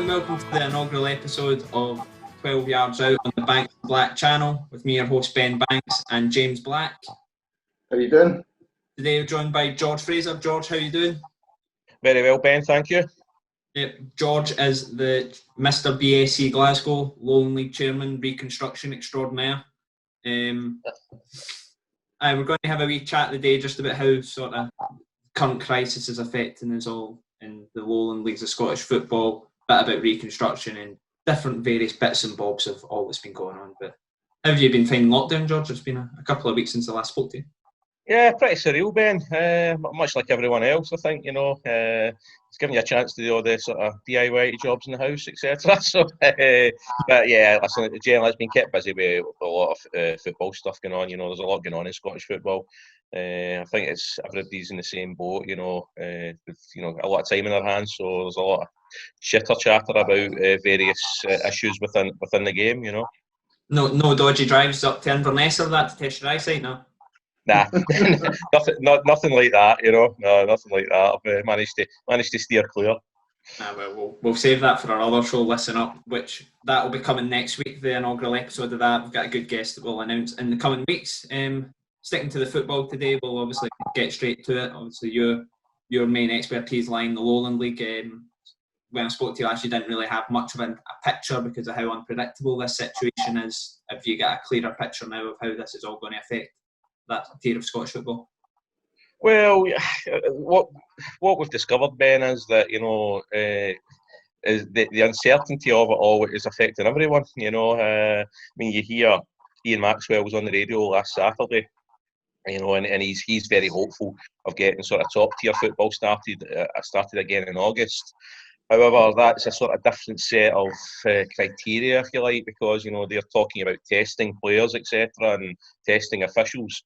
and welcome to the inaugural episode of 12 Yards Out on the Banks Black channel with me, your host Ben Banks and James Black. How you doing? Today we're joined by George Fraser. George, how are you doing? Very well, Ben, thank you. Yep. George is the Mr. BSC Glasgow, Lowland League Chairman, Reconstruction Extraordinaire. We're going to have a wee chat today just about how sort of current crisis is affecting us all in the Lowland Leagues of Scottish football, a bit about Reconstruction and different various bits and bobs of all that's been going on. But how have you been finding lockdown, George? It's been a couple of weeks since I last spoke to you. Yeah, pretty surreal, Ben. Much like everyone else, I think, it's giving you a chance to do all the sort of DIY jobs in the house, etc. So, but yeah, listen, generally it's been kept busy with a lot of football stuff going on. There's a lot going on in Scottish football. I think everybody's in the same boat, with a lot of time in their hands. So there's a lot of chitter chatter about various issues within the game. No dodgy drives up to Inverness or that to test your eyesight, no? Nah, nothing like that. No, nothing like that. I've managed to steer clear. Well, we'll save that for our other show, Listen Up, which that will be coming next week. The inaugural episode of that. We've got a good guest that we'll announce in the coming weeks. Sticking to the football today, we'll obviously get straight to it. Obviously, your main expertise lie in the Lowland League. When I spoke to you last, you didn't really have much of a picture because of how unpredictable this situation is. Have you got a clearer picture now of how this is all going to affect that tier of Scottish football? Well, what we've discovered, Ben, is that is the uncertainty of it all is affecting everyone. You hear Ian Maxwell was on the radio last Saturday, and he's very hopeful of getting sort of top tier football started again in August. However, that's a sort of different set of criteria, if you like, because they're talking about testing players, etc., and testing officials,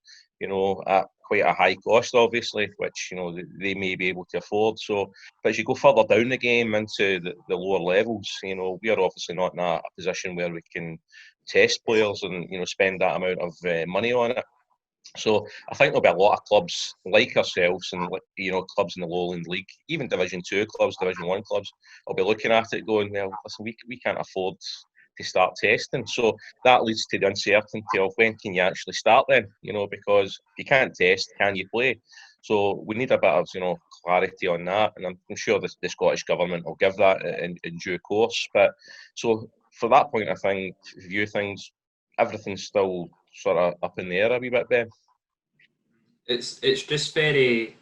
at quite a high cost, obviously, which they may be able to afford. So, but as you go further down the game into the lower levels, we are obviously not in a position where we can test players and spend that amount of money on it. So I think there'll be a lot of clubs like ourselves and clubs in the Lowland League, even Division 2 clubs, Division 1 clubs, will be looking at it going, well, listen, we can't afford to start testing. So that leads to the uncertainty of when can you actually start then, because if you can't test, can you play? So we need a bit of clarity on that, and I'm sure the Scottish Government will give that in due course. But so for that point, I think, view things, everything's still sort of up in the air a wee bit, Ben. It's just very.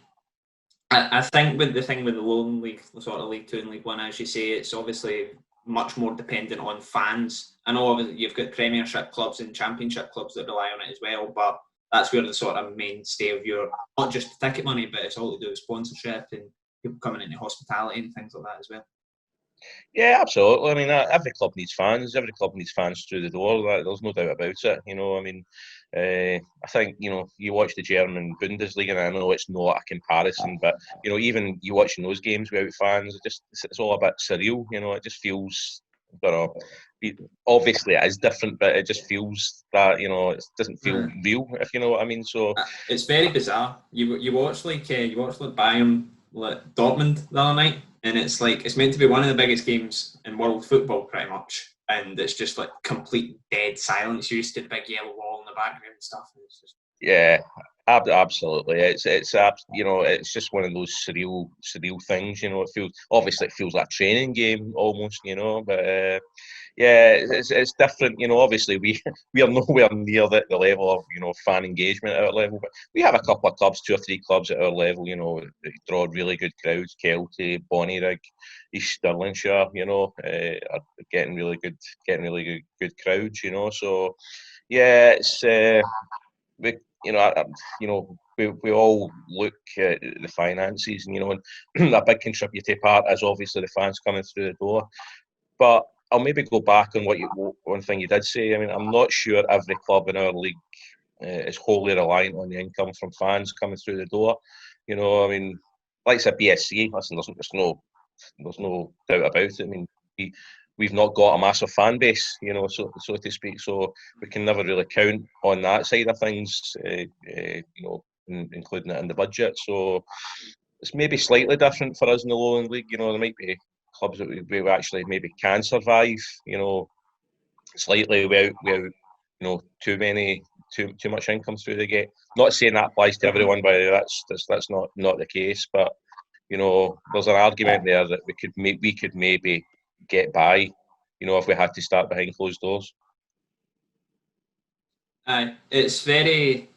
I think with the thing with the Lowland League, the sort of League 2 and League 1, as you say, it's obviously much more dependent on fans. I know obviously you've got Premiership clubs and Championship clubs that rely on it as well, but that's where the sort of mainstay of your, not just ticket money, but it's all to do with sponsorship and people coming into hospitality and things like that as well. Yeah, absolutely. I mean, every club needs fans. Every club needs fans through the door. There's no doubt about it. I think, you watch the German Bundesliga, and I know it's not a comparison, but, even you watching those games without fans, it's all a bit surreal. It just feels, I don't know, obviously it is different, but it just feels that, it doesn't feel real, if you know what I mean. So it's very bizarre. You watch Bayern, like Dortmund the other night, and it's like it's meant to be one of the biggest games in world football, pretty much, and it's just like complete dead silence. You're used to the big yellow wall in the background and stuff. And it's just... Yeah, absolutely. It's it's just one of those surreal things. It feels like a training game almost. But it's different. Obviously we are nowhere near the level of fan engagement at our level, but we have a couple of clubs, 2 or 3 clubs at our level. That draw really good crowds. Kelty, Bonnyrigg, East Stirlingshire. Are getting really good crowds. So yeah, it's we all look at the finances, and a big contributing part is obviously the fans coming through the door. But I'll maybe go back on one thing you did say. I mean, I'm not sure every club in our league is wholly reliant on the income from fans coming through the door. Like I said, BSC, listen, there's no doubt about it. I mean, we've not got a massive fan base, so to speak. So we can never really count on that side of things, including it in the budget. So it's maybe slightly different for us in the Lowland League. There might be clubs that we actually maybe can survive, slightly without too much income through the gate. Not saying that applies to everyone, but that's not the case. But there's an argument there that we could maybe get by, if we had to start behind closed doors. It's very.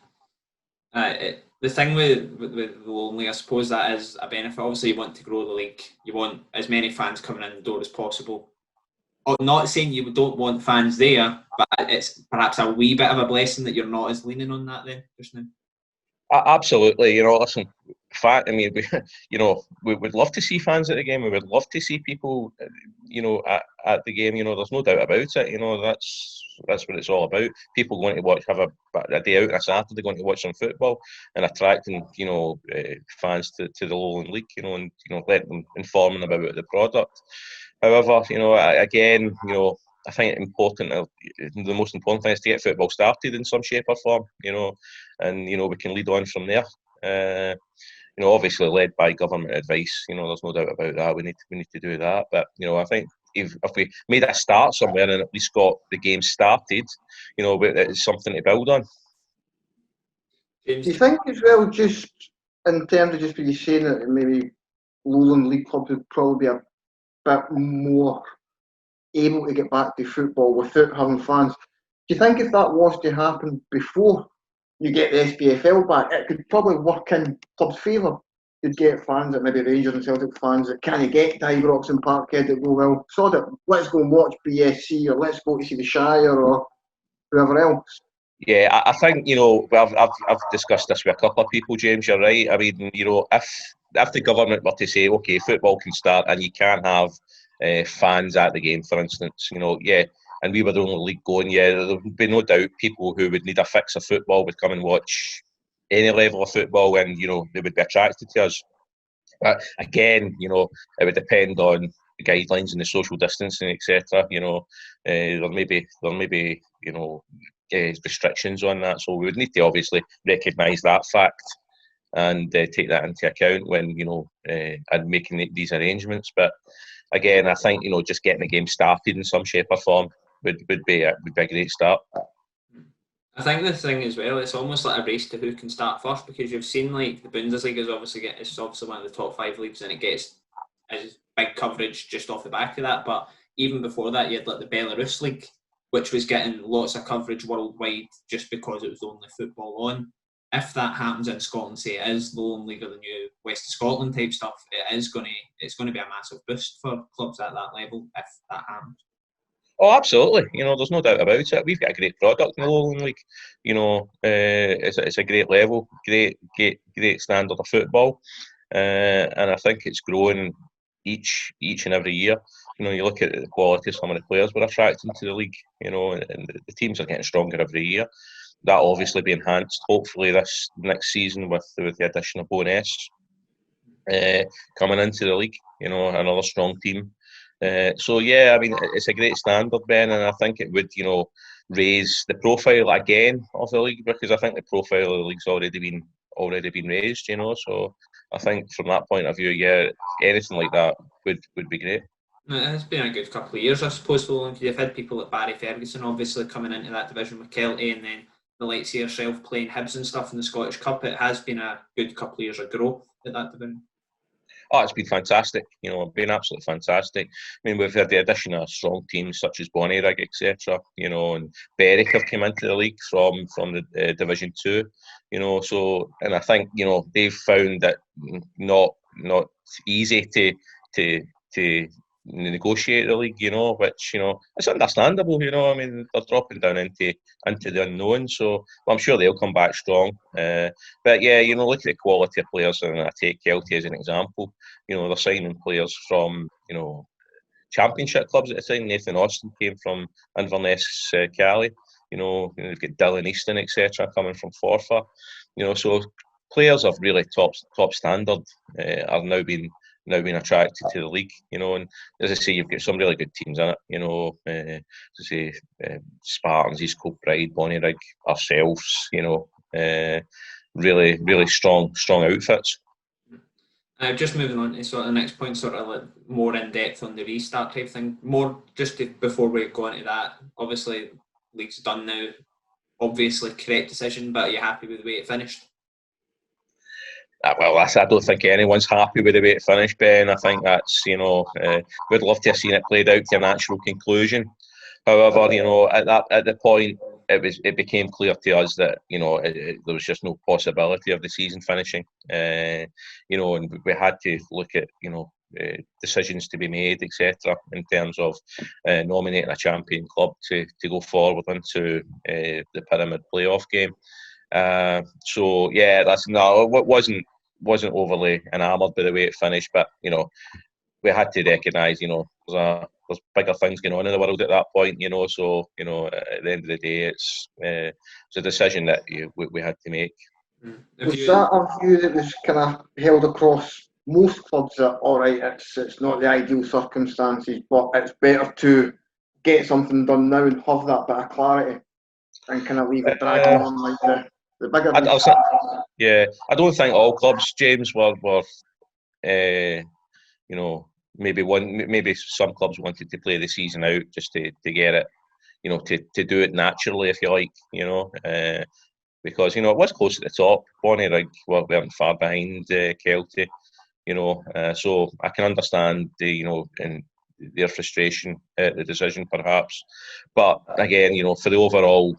The thing with the Lowland League, I suppose that is a benefit. Obviously, you want to grow the league. You want as many fans coming in the door as possible. I'm not saying you don't want fans there, but it's perhaps a wee bit of a blessing that you're not as leaning on that then just now. Absolutely. Listen, we would love to see fans at the game. We would love to see people, at the game. There's no doubt about it. That's what it's all about. People going to watch, have a day out on a Saturday, going to watch some football, and attracting, fans to the Lowland League, and let them inform them about the product. However, again, I think the most important thing is to get football started in some shape or form, and we can lead on from there. Obviously led by government advice. There's no doubt about that. We need to do that. But I think if we made a start somewhere and at least got the game started, it's something to build on. Do you think as well, just in terms of just what you're saying, that maybe Lowland League clubs would probably be a bit more able to get back to football without having fans? Do you think if that was to happen before you get the SPFL back, it could probably work in clubs' favour? You'd get fans that maybe Rangers and Celtic fans that can't get to Ibrox and Parkhead that go, well, sod it, let's go and watch BSC, or let's go to see the Shire or whoever else. Yeah, I think I've discussed this with a couple of people, James. You're right. I mean, if the government were to say, okay, football can start and you can't have fans at the game, for instance, and we were the only league going, there would be no doubt people who would need a fix of football would come and watch any level of football, and they would be attracted to us. But again, it would depend on the guidelines and the social distancing, etc. There may be restrictions on that, so we would need to obviously recognise that fact and take that into account when and making these arrangements. But again, I think just getting the game started in some shape or form would be a great start. I think the thing as well, it's almost like a race to who can start first, because you've seen like the Bundesliga is obviously one of the top 5 leagues, and it gets as big coverage just off the back of that. But even before that, you had like the Belarus League, which was getting lots of coverage worldwide just because it was the only football on. If that happens in Scotland, say it is the Lowland League or the new West of Scotland type stuff, it's going to be a massive boost for clubs at that level if that happens. Oh, absolutely. There's no doubt about it. We've got a great product in the Lowland League. It's a great level, great standard of football, and I think it's growing each and every year. You look at the quality of some of the players we're attracting to the league. And the teams are getting stronger every year. That'll obviously be enhanced, hopefully, this next season with the addition of Bowness coming into the league. Another strong team. So yeah, I mean, it's a great standard, Ben, and I think it would, raise the profile again of the league, because I think the profile of the league's already been raised. So I think from that point of view, yeah, anything like that would be great. It has been a good couple of years, I suppose, for Lowland. You've had people like Barry Ferguson obviously coming into that division with Kelty, and then the likes of yourself playing Hibs and stuff in the Scottish Cup. It has been a good couple of years of growth at that division. Oh, it's been fantastic. Been absolutely fantastic. I mean, we've had the addition of strong teams such as Bonnyrigg, etc. And Berwick have come into the league from the Division 2. So, and I think they've found that not easy to negotiate the league. Which it's understandable. I mean, they're dropping down into the unknown. So I'm sure they'll come back strong. But yeah, look at the quality of players, and I take Kelty as an example. They're signing players from championship clubs at the time. Nathan Austin came from Inverness Cali. They've got Dylan Easton, etc., coming from Forfar. So players of really top standard are now being attracted to the league. And as I say, you've got some really good teams in it. As I say, Spartans, East Coast Pride, Bonnyrigg, ourselves. Really, really strong outfits. Just moving on to sort of the next point, sort of like more in depth on the restart type thing. More just before we go into that, obviously league's done now. Obviously, correct decision, but are you happy with the way it finished? Well, I don't think anyone's happy with the way it finished, Ben. I think that's, we'd love to have seen it played out to a natural conclusion. However, at the point, it became clear to us that there was just no possibility of the season finishing. And we had to look at decisions to be made, etc., in terms of nominating a champion club to go forward into the pyramid playoff game. So yeah, it wasn't overly enamoured by the way it finished, but we had to recognise there's bigger things going on in the world at that point. So at the end of the day, it's a decision that we had to make. Was that a view that was kind of held across most clubs that all right, it's not the ideal circumstances, but it's better to get something done now and have that bit of clarity and kind of leave it dragging on like the bigger leagues? Yeah, I don't think all clubs, James, were maybe some clubs wanted to play the season out just to get it, to do it naturally, if you like, because it was close at the top. Bonnyrigg weren't far behind Kelty, so I can understand and their frustration at the decision, perhaps. But again, for the overall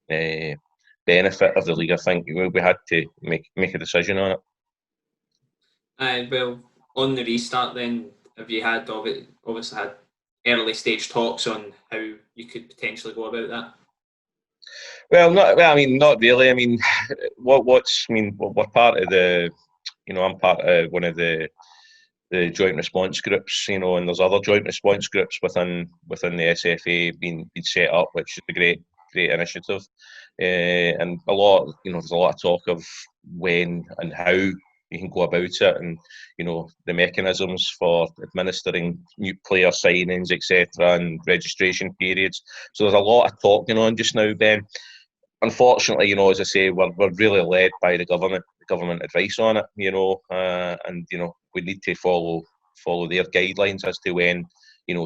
benefit of the league, I think we had to make a decision on it. Well, on the restart, then, have you had obviously had early stage talks on how you could potentially go about that? Well, not really. I mean, we're part of the, I'm part of one of the joint response groups, and there's other joint response groups within the SFA being set up, which is a great initiative, and there's a lot of talk of when and how you can go about it, and the mechanisms for administering new player signings, etc., and registration periods. So there's a lot of talk going on just now, Ben. Unfortunately, as I say, we're really led by the government advice on it, and we need to follow their guidelines as to when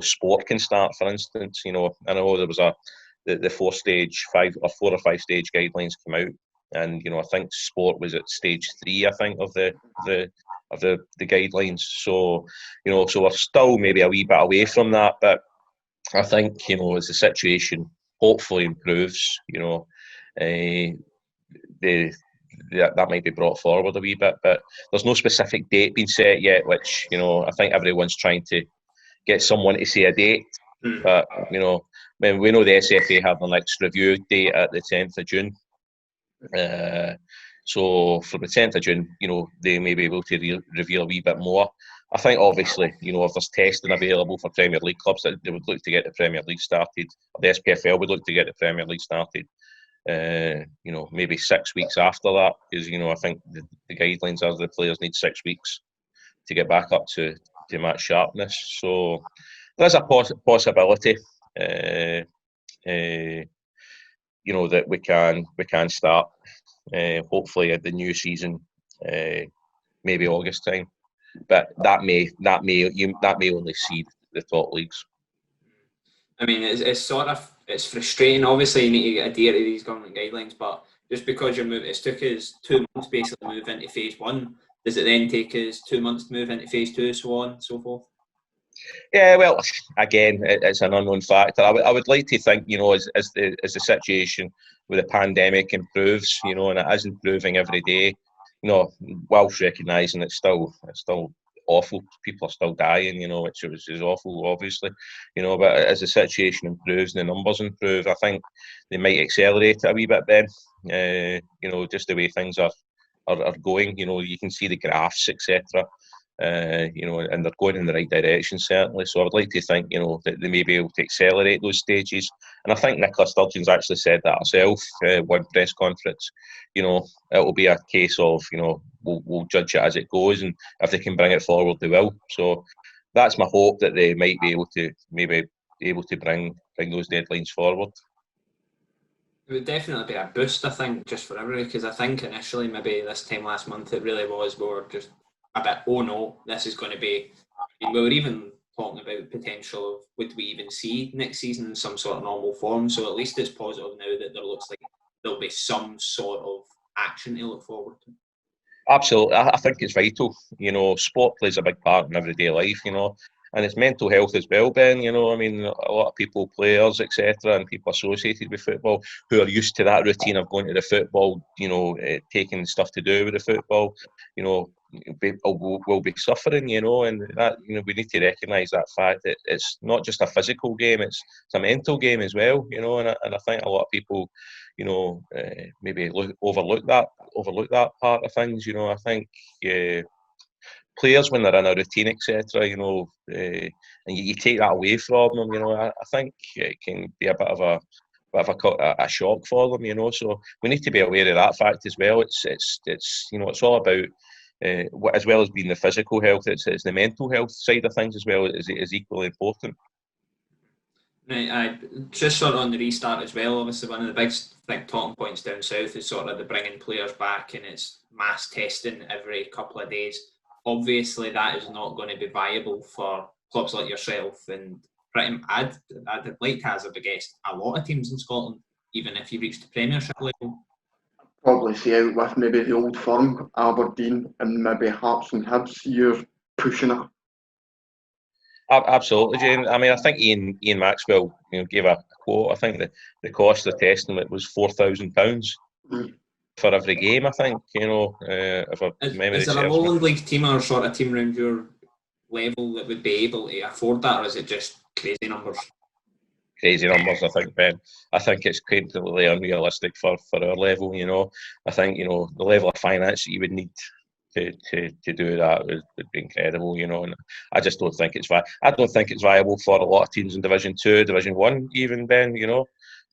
sport can start. For instance, I know there was the 4 or 5 stage guidelines come out, and I think sport was at stage 3, I think, of the guidelines. So so we're still maybe a wee bit away from that, but I think as the situation hopefully improves, that might be brought forward a wee bit, but there's no specific date being set yet, which I think everyone's trying to get someone to say a date. But we know the SFA have the next review date at the 10th of June. So from the 10th of June, they may be able to reveal a wee bit more. I think obviously, if there's testing available for Premier League clubs, that they would look to get the Premier League started, or the SPFL would look to get the Premier League started. Maybe 6 weeks after that, because I think the guidelines are the players need 6 weeks to get back up to match sharpness. So there's a possibility, that we can start hopefully at the new season, maybe August time, but that may only see the top leagues. I mean, it's frustrating. Obviously, you need to adhere to these government guidelines, but just because it's took us 2 months basically to move into phase 1, does it then take us 2 months to move into phase 2, so on and so forth? Yeah, well, again, it's an unknown factor. I would like to think, as the situation with the pandemic improves, and it is improving every day, whilst recognising it's still awful. People are still dying, which is awful, obviously, but as the situation improves and the numbers improve, I think they might accelerate it a wee bit then, just the way things are going. You can see the graphs, etc., and they're going in the right direction, certainly. So I would like to think, that they may be able to accelerate those stages. And I think Nicola Sturgeon's actually said that herself, one press conference. It will be a case of, we'll judge it as it goes, and if they can bring it forward, they will. So that's my hope, that they might be able to bring those deadlines forward. It would definitely be a boost, I think, just for everybody, because I think initially, maybe this time last month, it really was, we were just a bit, oh no, this is going to be. I mean, we were even talking about potential of would we even see next season in some sort of normal form. So at least it's positive now that there looks like there'll be some sort of action to look forward to. Absolutely, I think it's vital. Sport plays a big part in everyday life. And it's mental health as well, Ben. I mean, a lot of people, players, etc., and people associated with football who are used to that routine of going to the football, taking stuff to do with the football, will be suffering, and that, we need to recognise that fact that it's not just a physical game, it's a mental game as well, and I think a lot of people, maybe overlook that part of things. I think players, when they're in a routine, etc., and you take that away from them, I think it can be a bit of a shock for them, So we need to be aware of that fact as well. It's all about, as well as being the physical health, it's the mental health side of things as well is equally important. Right, I just sort of on the restart as well. Obviously, one of the big talking points down south is sort of the bringing players back, and it's mass testing every couple of days. Obviously, that is not going to be viable for clubs like yourself. And I'd like to hazard a guess, a lot of teams in Scotland, even if you reach the Premiership level. Probably see out with maybe the old firm, Aberdeen, and maybe Hearts and Hibs. You're pushing it. Absolutely, Jane. I mean, I think Ian Maxwell, gave a quote. I think the cost of testing it was £4,000 for every game. I think, if I memory is there a Lowland League team or sort of team around your level that would be able to afford that, or is it just crazy numbers? Crazy numbers, I think, Ben. I think it's completely unrealistic for our level. I think the level of finance that you would need to do that would be incredible, and I just don't think it's I don't think it's viable for a lot of teams in Division 2, Division 1, even, Ben.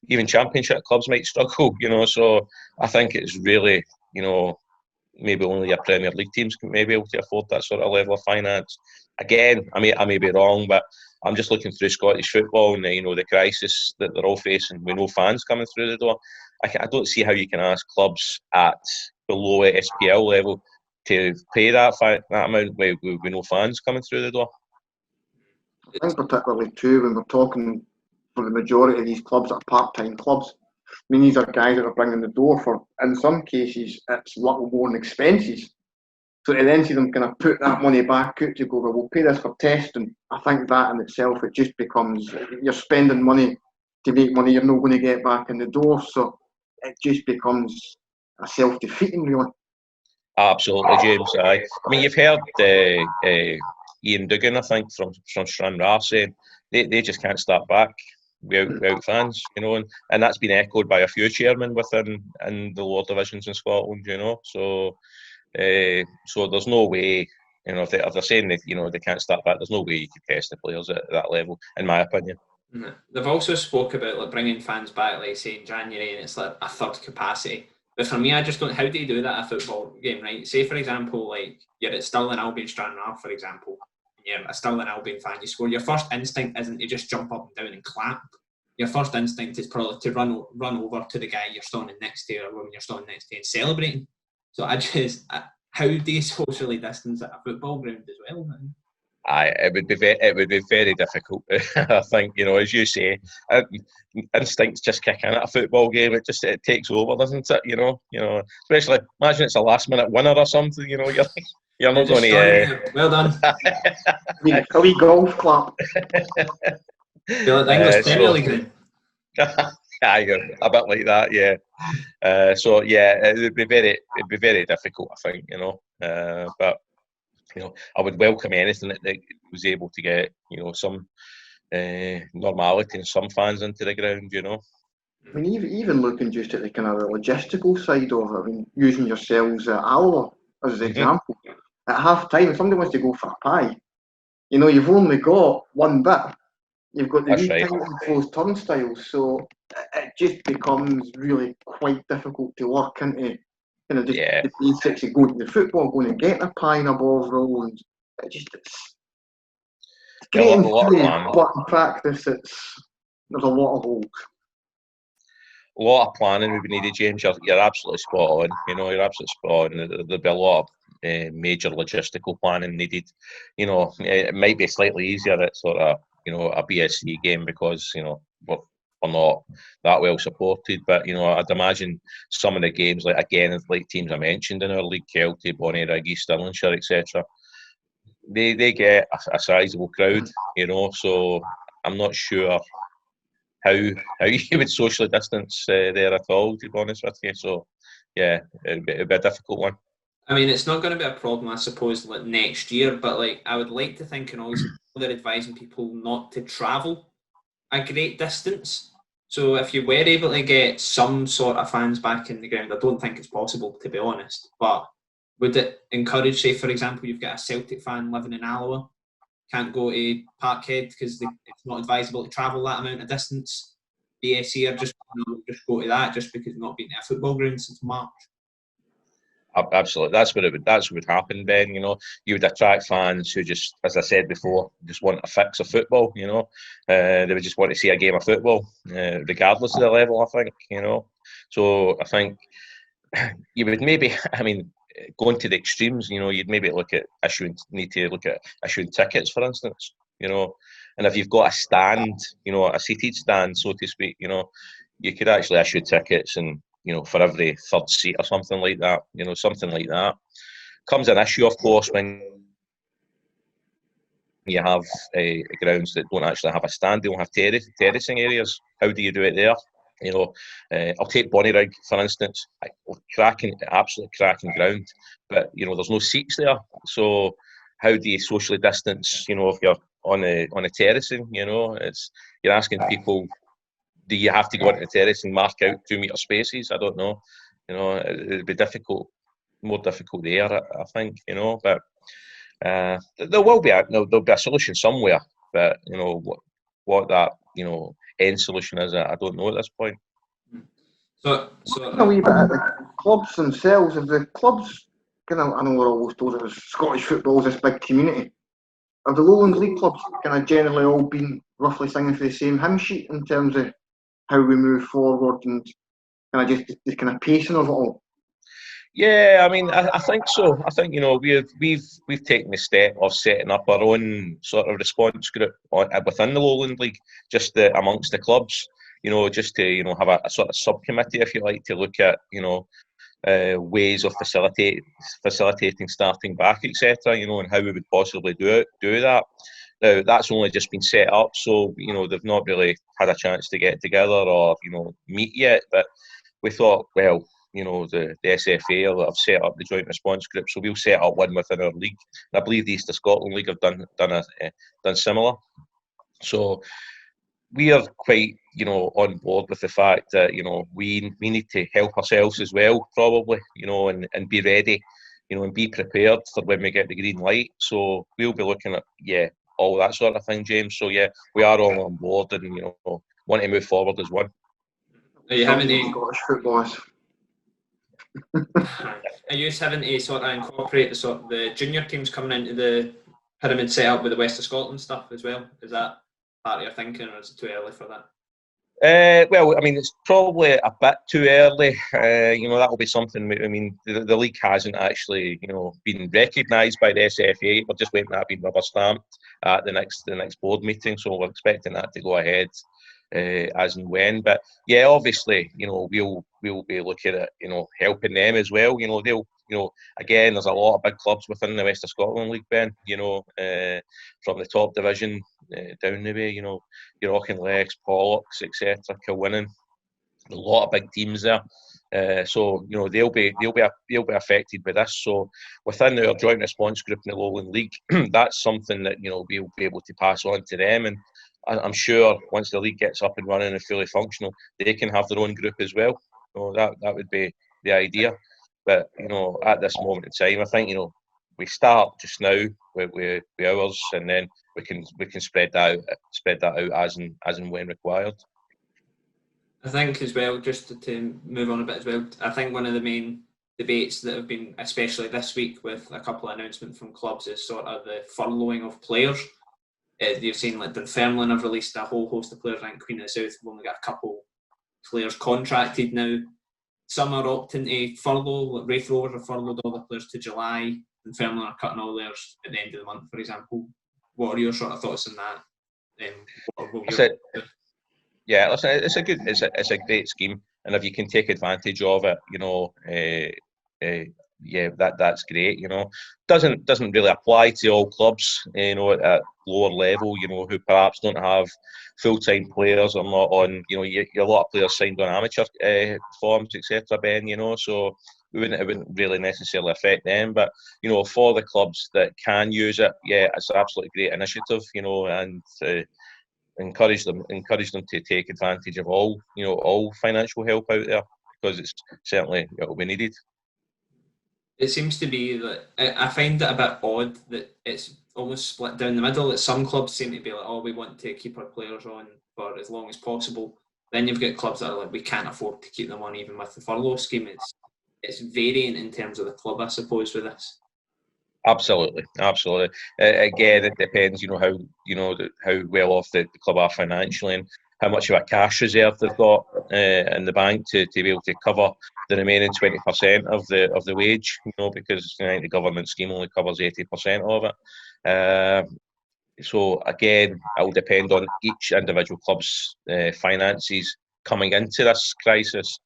Even Championship clubs might struggle, so I think it's really, maybe only your Premier League teams can maybe able to afford that sort of level of finance. Again, I may be wrong, but I'm just looking through Scottish football and the crisis that they're all facing with no fans coming through the door. I don't see how you can ask clubs at below SPL level to pay that amount with no fans coming through the door. I think particularly too when we're talking for the majority of these clubs that are part-time clubs. I mean, these are guys that are bringing the door for, in some cases, it's little more than expenses. So to then see them kind of put that money back out to go, well, we'll pay this for testing. I think that in itself, it just becomes, you're spending money to make money you're not going to get back in the door. So it just becomes a self-defeating, really. Absolutely, James. I mean, you've heard Ian Duggan, I think, from Stranraer saying they just can't start back without fans, and that's been echoed by a few chairmen within the lower divisions in Scotland, So there's no way, if they're saying that they can't start back, there's no way you could test the players at that level, in my opinion. They've also spoke about bringing fans back, like say in January, and it's like a third capacity. But for me, I just don't. How do you do that at a football game, right? Say for example, like you're at Stirling Albion Stranraer, for example, and you're a Stirling Albion fan. You score. Your first instinct isn't to just jump up and down and clap. Your first instinct is probably to run over to the guy you're standing next to, or woman you're standing next to, and celebrating. So how do you socially distance at a football ground as well, man? It would be very difficult. I think, as you say, instincts just kick in at a football game. It takes over, doesn't it? Especially imagine it's a last minute winner or something. You're not going to. Well done. A wee golf clap. Feel like the English Premier League. A bit like that, yeah. It'd be very difficult, I think, but. I would welcome anything that was able to get, some normality and some fans into the ground, I mean, even looking just at the kind of the logistical side of it, I mean, using yourselves at Alloa as an example. At half time, if somebody wants to go for a pie, you've only got one bit. You've got the tight and closed turnstiles, so it just becomes really quite difficult to work into. The basics of going to the football, going to get a pie and a Bovril, and it's great in theory, but in practice, there's a lot of holes. A lot of planning would be needed, James. You're absolutely spot on. You're absolutely spot on. There'd be a lot major logistical planning needed. It might be slightly easier at sort of a BSC game because we're not that well supported. But I'd imagine some of the games, like teams I mentioned in our league, Kelty, Bonnyrigg, East Stirlingshire, etc. They get a sizable crowd, so I'm not sure how you would socially distance there at all, to be honest with you. So yeah, it'd be a difficult one. I mean, it's not going to be a problem, I suppose, like next year. But I would like to think, and obviously they're advising people not to travel a great distance. So if you were able to get some sort of fans back in the ground, I don't think it's possible, to be honest. But would it encourage, say, for example, you've got a Celtic fan living in Alloa, can't go to Parkhead because it's not advisable to travel that amount of distance. BSC are just go to that just because they've not been to a football ground since March. Absolutely, that's what would happen, Ben. You would attract fans who just, as I said before, just want a fix of football. They would just want to see a game of football, regardless of the level. I think. So I think you would maybe, going to the extremes. You'd maybe need to look at issuing tickets, for instance. And if you've got a stand, a seated stand, so to speak, you could actually issue tickets and. For every third seat or something like that. Something like that. Comes an issue, of course, when you have grounds that don't actually have a stand, they don't have terracing areas. How do you do it there? I'll take Bonnyrigg, for instance. Absolutely cracking ground, but there's no seats there. So how do you socially distance? If you're on a terracing, you're asking people. Do you have to go onto the terrace and mark out 2 metre spaces? I don't know. It'd be more difficult there, I think. But there will be a solution somewhere. But what that end solution is, I don't know at this point. So a wee bit at the clubs themselves. If the clubs, I know we're always told that Scottish football is this big community. Have the Lowland League clubs generally all been roughly singing for the same hymn sheet in terms of how we move forward and just the pacing of it all? Yeah, I think so. I think we've taken the step of setting up our own sort of response group within the Lowland League, just amongst the clubs. Just to have a sort of subcommittee, if you like, to look at ways of facilitating starting back, etc. And how we would possibly do that. Now that's only just been set up, so they've not really had a chance to get together or meet yet. But we thought, well, the SFA have set up the joint response group, so we'll set up one within our league. And I believe the East of Scotland League have done similar. So we are quite on board with the fact that we need to help ourselves as well, probably, and be ready, and be prepared for when we get the green light. So we'll be looking at all that sort of thing, James. So yeah, we are all on board and want to move forward as one. Are you having to Scottish footballers? Are you having to sort of incorporate the junior teams coming into the pyramid set up with the West of Scotland stuff as well? Is that part of your thinking, or is it too early for that? Well, it's probably a bit too early. That will be something. The league hasn't actually, been recognised by the SFA. We're just waiting for that being rubber stamped at the next board meeting. So we're expecting that to go ahead as and when. But yeah, obviously, we'll be looking at helping them as well. They'll again, there's a lot of big clubs within the West of Scotland League, Ben. From the top division down the way, your Auchinlecks, Pollocks, etc., Kilwinning, a lot of big teams there. So they'll be affected by this. So within our joint response group in the Lowland League, that's something that we'll be able to pass on to them. And I'm sure once the league gets up and running and fully functional, they can have their own group as well. That would be the idea. But at this moment in time, I think we start just now with ours, and then we can spread that out as and when required. I think as well, just to move on a bit as well, I think one of the main debates that have been, especially this week with a couple of announcements from clubs, is sort of the furloughing of players. You've seen Dunfermline have released a whole host of players. I think Queen of the South have only got a couple players contracted now. Some are opting to furlough. Wraith Rovers have furloughed all the players to July. Fairmont are cutting all theirs at the end of the month, for example. What are your sort of thoughts on that? Yeah, listen, it's a great scheme, and if you can take advantage of it, yeah, that's great. Doesn't really apply to all clubs, at lower level, who perhaps don't have full-time players or not on, a lot of players signed on amateur forms, etc. Ben, so it wouldn't really necessarily affect them, but for the clubs that can use it, yeah, it's an absolutely great initiative, and encourage them to take advantage of all financial help out there, because it'll be needed. It seems to be that I find it a bit odd that it's almost split down the middle. That some clubs seem to be like, oh, we want to keep our players on for as long as possible. Then you've got clubs that are like, we can't afford to keep them on even with the furlough scheme. It's varying in terms of the club, I suppose, with this. Absolutely. Again, it depends, how well off the club are financially, and how much of a cash reserve they've got in the bank to be able to cover the remaining 20% of the wage. Because the government scheme only covers 80% of it. So again, it will depend on each individual club's finances coming into this crisis.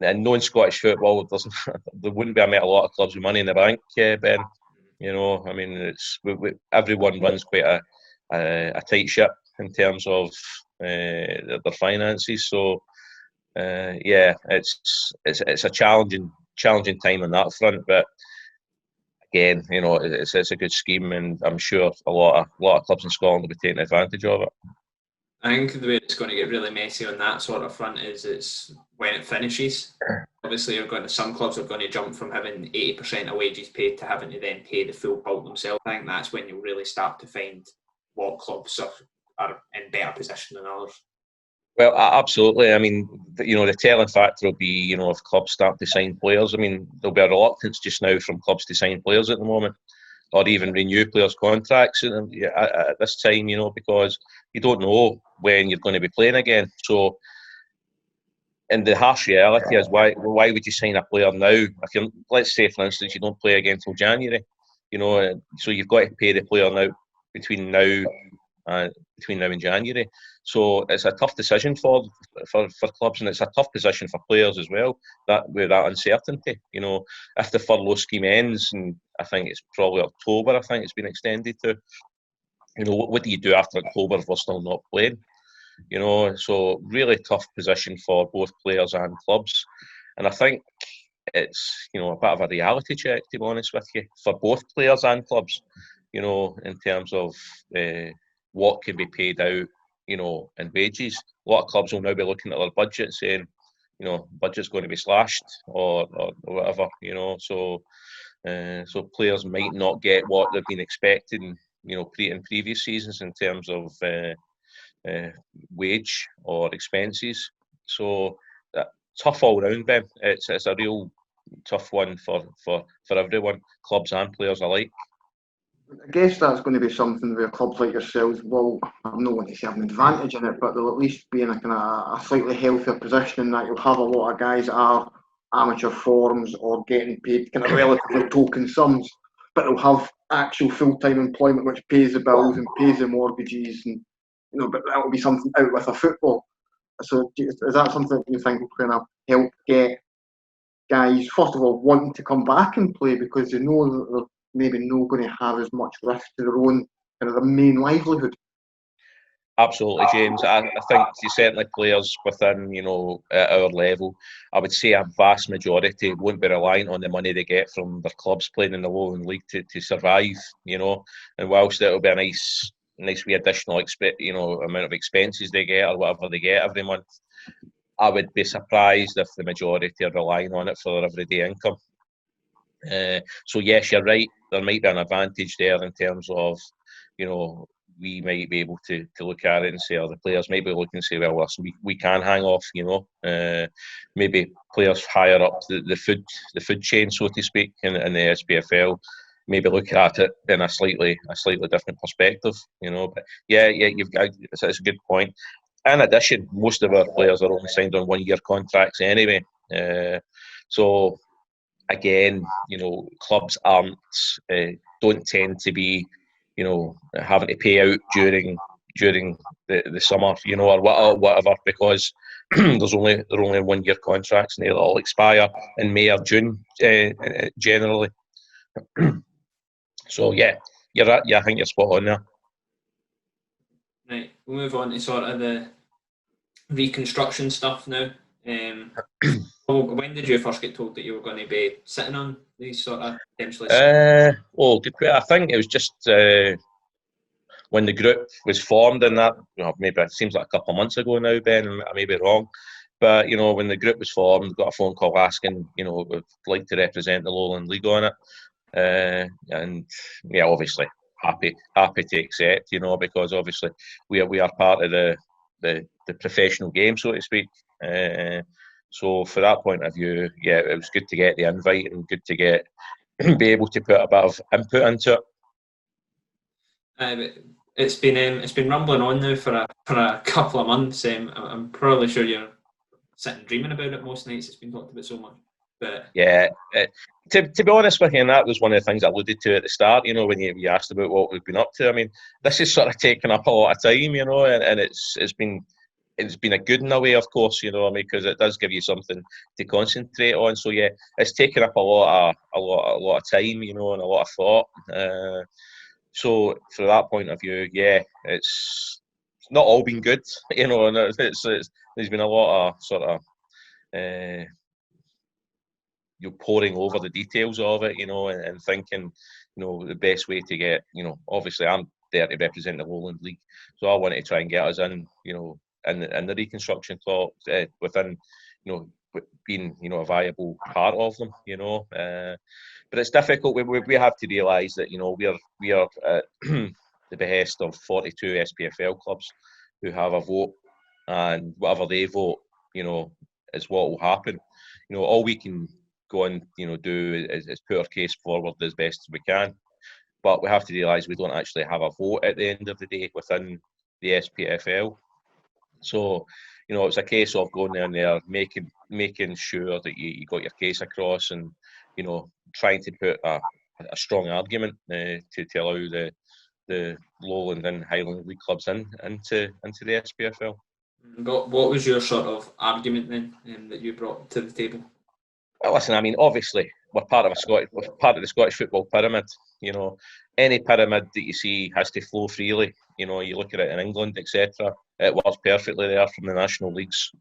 And knowing Scottish football, there wouldn't be a lot of clubs with money in the bank, Ben. I mean, everyone runs quite a tight ship in terms of their finances. So, yeah, it's a challenging time on that front. But again, it's a good scheme, and I'm sure a lot of clubs in Scotland will be taking advantage of it. I think the way it's going to get really messy on that sort of front is it's when it finishes. Obviously, some clubs are going to jump from having 80% of wages paid to having to then pay the full bulk themselves. I think that's when you'll really start to find what clubs are in better position than others. Well, absolutely. I mean, the telling factor will be, if clubs start to sign players. I mean, there'll be a reluctance just now from clubs to sign players at the moment, or even renew players' contracts at this time, because you don't know when you're going to be playing again. So, and the harsh reality is, why would you sign a player now? If let's say, for instance, you don't play again until January, so you've got to pay the player now between now and January. So it's a tough decision for clubs, and it's a tough position for players as well. With that uncertainty, if the furlough scheme ends, and I think it's probably October, I think it's been extended to. What do you do after October if we're still not playing? So really tough position for both players and clubs, and I think it's a bit of a reality check, to be honest with you, for both players and clubs. In terms of what can be paid out, in wages. A lot of clubs will now be looking at their budget, saying, budget's going to be slashed or whatever. So players might not get what they've been expecting, in previous seasons in terms of wage or expenses. So tough all round, Ben. It's a real tough one for everyone, clubs and players alike. I guess that's going to be something where clubs like yourselves will, I'm not going to say have an advantage in it, but they'll at least be in a kind of a slightly healthier position in that you'll have a lot of guys that are amateur forms or getting paid kind of relatively token sums, but they'll have actual full-time employment which pays the bills and pays the mortgages, and but that will be something out with a football. So is that something that you think will kind of help get guys, first of all, wanting to come back and play because they know that they're maybe not going to have as much risk to their own kind of their main livelihood? Absolutely, James. I think certainly players within, at our level, I would say a vast majority won't be reliant on the money they get from their clubs playing in the Lowland League to survive, and whilst it'll be a nice wee additional amount of expenses they get or whatever they get every month, I would be surprised if the majority are relying on it for their everyday income. So yes, you're right. There might be an advantage there in terms of, we might be able to look at it and say, or the players might be looking and say, well, listen, we can hang off. Maybe players higher up the food chain, so to speak, in the SPFL, maybe look at it in a slightly different perspective. But yeah, it's a good point. In addition, most of our players are only signed on 1-year contracts anyway. So again, clubs don't tend to be, having to pay out during the summer, or whatever, because they're only 1 year contracts and they'll all expire in May or June, generally. So yeah, I think you're spot on there. Right, we'll move on to sort of the reconstruction stuff now. When did you first get told that you were going to be sitting on these sort of potentially? Well, I think it was just when the group was formed, and that, maybe it seems like a couple of months ago now, Ben. I may be wrong, but when the group was formed, got a phone call asking, would like to represent the Lowland League on it, and yeah, obviously happy to accept, because obviously we are part of the professional game, so to speak. So for that point of view, yeah, it was good to get the invite and good to be able to put a bit of input into it. It's been rumbling on now for a couple of months. I'm probably sure you're sitting dreaming about it most nights. It's been talked about so much. But yeah, to be honest with you, and that was one of the things I alluded to at the start. When you asked about what we've been up to, I mean, this has sort of taken up a lot of time, and it's been a good in a way, of course, because it does give you something to concentrate on. So yeah, it's taken up a lot of time, and a lot of thought. So from that point of view, yeah, it's not all been good, and there's been a lot of sort of you're poring over the details of it, and thinking, the best way to get, obviously I'm there to represent the Lowland League, so I want to try and get us in, in the reconstruction talks, within, being, a viable part of them, but it's difficult. We have to realise that, we are at the behest of 42 SPFL clubs who have a vote, and whatever they vote, is what will happen. All we can go and do is put our case forward as best as we can, but we have to realise we don't actually have a vote at the end of the day within the SPFL. So it's a case of going in there, making sure that you got your case across, and trying to put a strong argument to allow the Lowland and Highland League clubs into the SPFL. What was your sort of argument then that you brought to the table? Well, listen, I mean, obviously we're part of the Scottish football pyramid. Any pyramid that you see has to flow freely. You look at it in England, etc. It works perfectly there from the national leagues.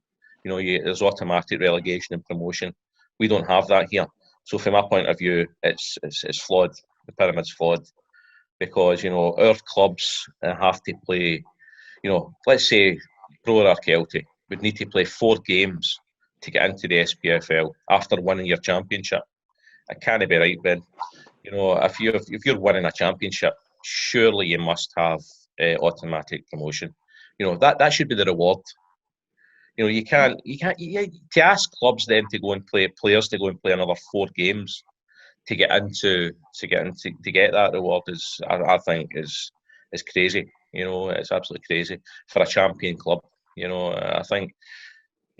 There's automatic relegation and promotion. We don't have that here. So from my point of view, it's flawed. The pyramid's flawed because our clubs have to play. Let's say Pro or Kelty would need to play 4 games to get into the SPFL after winning your championship. It can't be right, Ben. If you're winning a championship, surely you must have automatic promotion. That should be the reward. You can't to ask clubs then to go and play players to go and play another 4 games to get that reward is, I think, is crazy. It's absolutely crazy for a champion club. I think,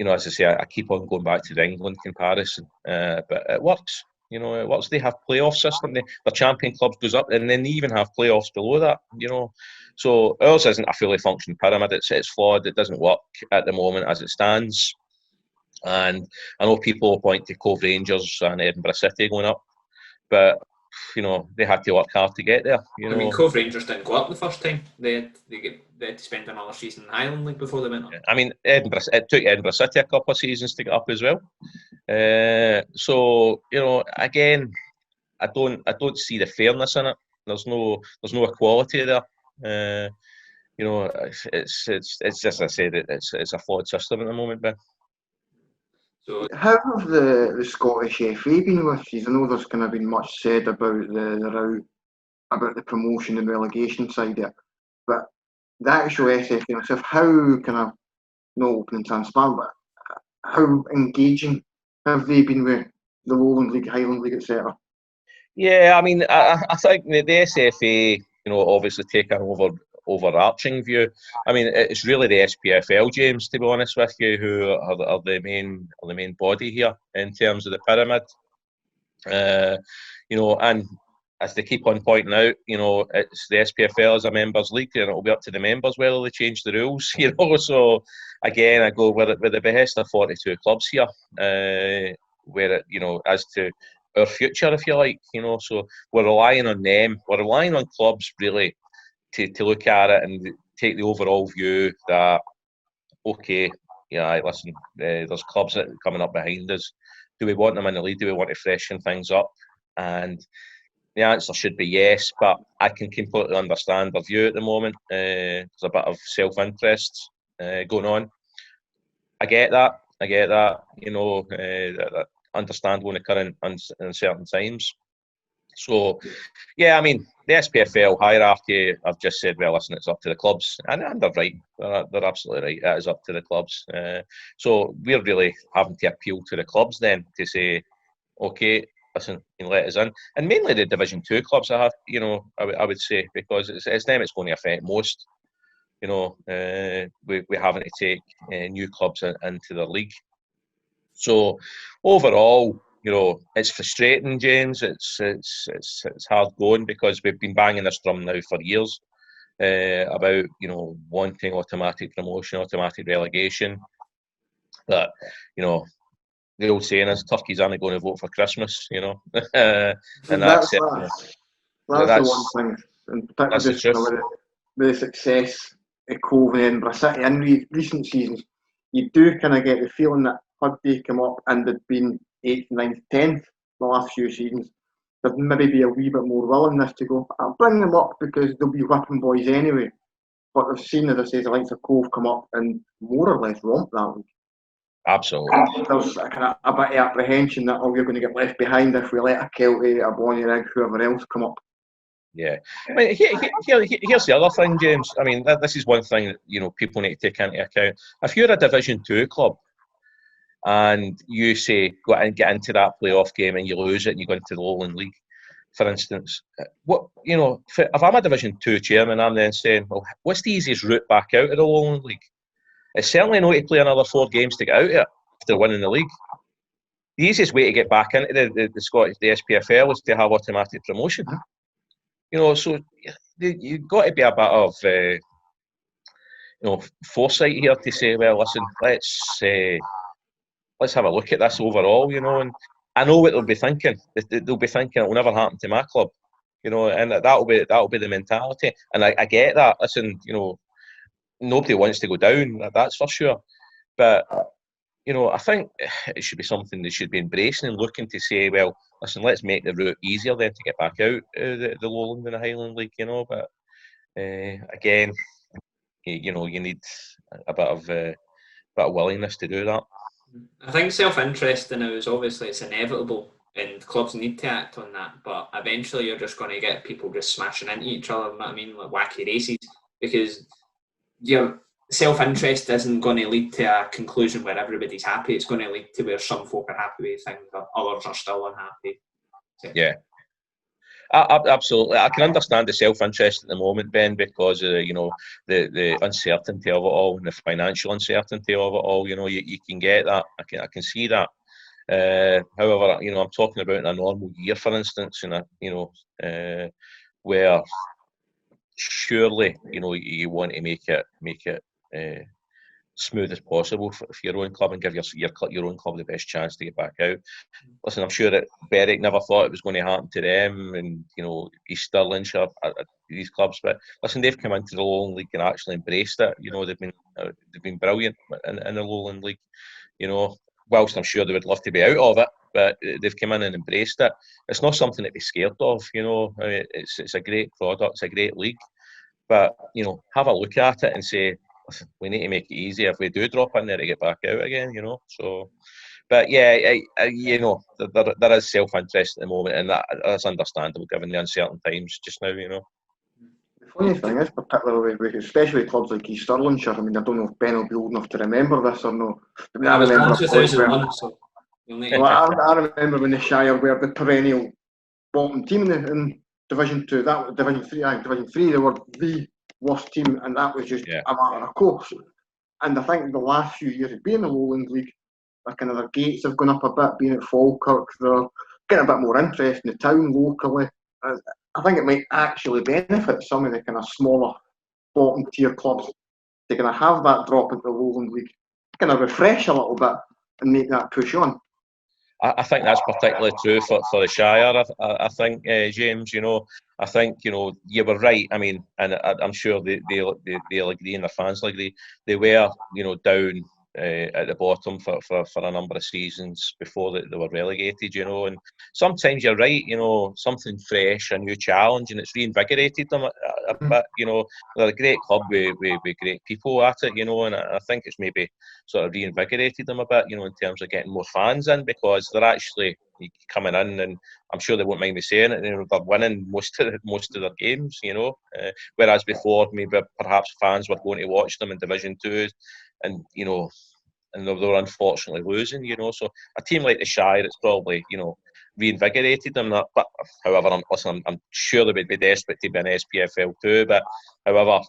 as I say, I keep on going back to the England comparison, but it works. It works. They have playoff system. The champion clubs goes up, and then they even have playoffs below that. So ours isn't a fully functioning pyramid. It's flawed. It doesn't work at the moment as it stands. And I know people will point to Cove Rangers and Edinburgh City going up, but they had to work hard to get there. I mean, Cove Rangers didn't go up the first time. They had to spend another season in the Highland League before they went up. I mean, it took Edinburgh City a couple of seasons to get up as well. So again, I don't see the fairness in it. There's no equality there. It's just, as I said, it's a flawed system at the moment, Ben. So, how have the Scottish FA been with you? I know there's kind of been much said about the row about the promotion and relegation side of it, but the actual SFA myself, how kind of not open and transparent, but how engaging have they been with the Lowland League, Highland League, etc.? Yeah, I mean, I think the SFA, obviously take an overarching view. I mean, it's really the SPFL, James, to be honest with you, who are the main body here in terms of the pyramid. You know, and as they keep on pointing out, you know, it's the SPFL as a members league, and it'll be up to the members whether they change the rules. You know, so again, I go with the behest of 42 clubs here, where it, you know, as to our future, if you like, you know, so we're relying on them. We're relying on clubs really to look at it and take the overall view that, okay, yeah, listen, there's clubs that are coming up behind us. Do we want them in the league? Do we want to freshen things up? And the answer should be yes, but I can completely understand their view at the moment. There's a bit of self-interest going on. I get that. You know, understandable in the current uncertain times. So, yeah, I mean, the SPFL hierarchy, I've just said, well, listen, it's up to the clubs. And they're right. They're absolutely right. It is up to the clubs. So we're really having to appeal to the clubs then to say, okay, listen, you let us in. And mainly the Division 2 clubs, I would say, because it's them it's going to affect most. You know, we're having to take new clubs into the league. So overall, you know, it's frustrating, James. It's hard going because we've been banging this drum now for years about, you know, wanting automatic promotion, automatic relegation. But, you know, the old saying is turkeys aren't going to vote for Christmas, you know. And that's the one thing, and particularly just with the success of Cove and Edinburgh City in recent seasons, you do kind of get the feeling that had they come up and they'd been 8th, 9th, 10th the last few seasons, there'd maybe be a wee bit more willingness to go, I'll bring them up because they'll be whipping boys anyway. But they've seen, as I say, the likes of Cove come up and more or less romp that league. Absolutely. There's a bit of apprehension that, we're going to get left behind if we let a Kelty, a Bonnyrigg, whoever else come up. Yeah. I mean, here's the other thing, James. I mean, this is one thing that, you know, people need to take into account. If you're a Division 2 club and you say go and get into that playoff game and you lose it and you go into the Lowland League, for instance, what, you know, if I'm a Division 2 chairman, I'm then saying, well, what's the easiest route back out of the Lowland League? It's certainly not to play another 4 games to get out of it after winning the league. The easiest way to get back into the Scottish, the SPFL, is to have automatic promotion. You know, so you've got to be a bit of, you know, foresight here to say, well, listen, let's have a look at this overall, you know. And I know what they'll be thinking. They'll be thinking it'll never happen to my club, you know, and that'll be the mentality. And I get that. Listen, you know, nobody wants to go down, that's for sure. But, you know, I think it should be something they should be embracing and looking to say, well, listen, let's make the route easier then to get back out the Lowland and the Highland League, you know. But again, you know, you need a bit of willingness to do that. I think self-interest now is obviously it's inevitable, and clubs need to act on that. But eventually, you're just going to get people just smashing into each other. You know what I mean, like wacky races, because your self-interest isn't going to lead to a conclusion where everybody's happy. It's going to lead to where some folk are happy with things, but others are still unhappy. So. Yeah. Absolutely, I can understand the self-interest at the moment, Ben, because you know, the uncertainty of it all and the financial uncertainty of it all. You know, you can get that. I can see that. However, you know, I'm talking about in a normal year, for instance, and you know, where surely, you know, you want to make it smooth as possible for your own club and give your own club the best chance to get back out. Listen, I'm sure that Berwick never thought it was going to happen to them, and you know, East Stirlingshire, these clubs. But listen, they've come into the Lowland League and actually embraced it. You know, they've been brilliant in the Lowland League. You know, whilst I'm sure they would love to be out of it, but they've come in and embraced it. It's not something to be scared of. You know, I mean, it's a great product, it's a great league. But you know, have a look at it and say, listen, we need to make it easy if we do drop in there to get back out again, you know. So, but yeah, you know, there is self-interest at the moment, and that's understandable given the uncertain times just now, you know. The funny thing is, particularly with especially clubs like East Stirlingshire, I mean, I don't know if Ben will be old enough to remember this or no. I mean, I was born 2001, so you'll need well, I remember when the Shire were the perennial bottom team in Division 2, that was Division 3, they were the worst team, and that was just a matter of course. And I think the last few years of being in the Lowland League, their gates have gone up a bit, being at Falkirk, their getting a bit more interest in the town locally. I think it might actually benefit some of the kind of smaller bottom tier clubs to kind of have that drop into the Lowland League, kind of refresh a little bit and make that push on. I think that's particularly true for the Shire. I think, James, I think, you were right. I mean, and I'm sure they'll agree and the fans will agree. They were, down at the bottom for a number of seasons before they were relegated, and sometimes you're right, something fresh, a new challenge, and it's reinvigorated them a bit, they're a great club with great people at it, and I think it's maybe sort of reinvigorated them a bit, in terms of getting more fans in, because they're actually coming in, and I'm sure they won't mind me saying it, they're winning most of their games, whereas before maybe perhaps fans were going to watch them in Division 2 and and they were unfortunately losing, so a team like the Shire, it's probably, reinvigorated them. But however, I'm sure they would be desperate to be an SPFL too. But however,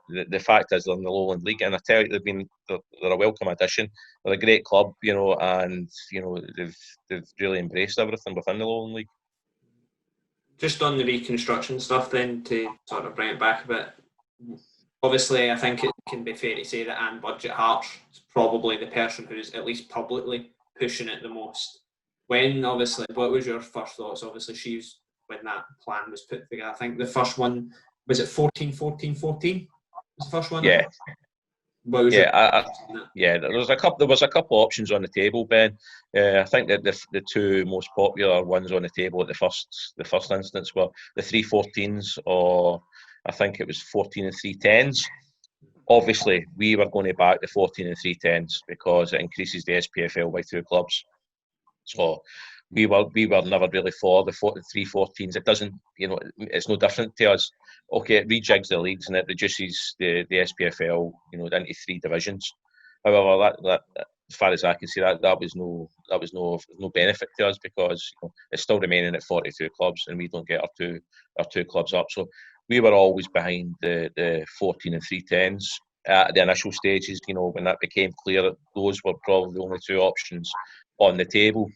the fact is they're in the Lowland League, and I tell you, they're a welcome addition. They're a great club, and they've really embraced everything within the Lowland League. Just on the reconstruction stuff, then, to sort of bring it back a bit. Obviously, I think it can be fair to say that Anne Budget-Hart is probably the person who's at least publicly pushing it the most. What was your first thoughts? Obviously, when that plan was put together. I think the first one, was it 14-14-14? Was the first one? Yeah. There was a couple options on the table, Ben. I think that the two most popular ones on the table at the first instance were the 3-14s, or I think it was 14 and 3-10s. Obviously, we were going to back the 14 and 3-10s because it increases the SPFL by 2 clubs. So we were never really for the 3-14s. It doesn't, it's no different to us. Okay, it rejigs the leagues and it reduces the SPFL, into 3 divisions. However, that as far as I can see, that was no benefit to us, because it's still remaining at 42 clubs and we don't get our two clubs up. So we were always behind the 14 and 3-10s at the initial stages. When that became clear that those were probably the only 2 options on the table.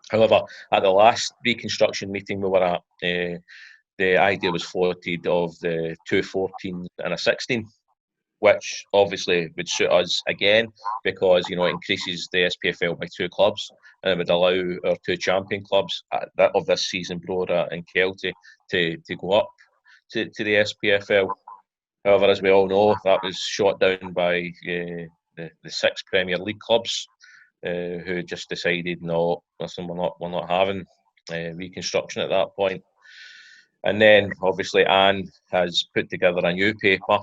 However, at the last reconstruction meeting we were at, the idea was floated of the 2 14s and a 16, which obviously would suit us again, because it increases the SPFL by 2 clubs, and it would allow our 2 champion clubs of this season, Brora and Kelty, to go up to the SPFL. However, as we all know, that was shot down by the 6 Premier League clubs, who just decided, no, listen, we're not having reconstruction at that point. And then obviously Anne has put together a new paper,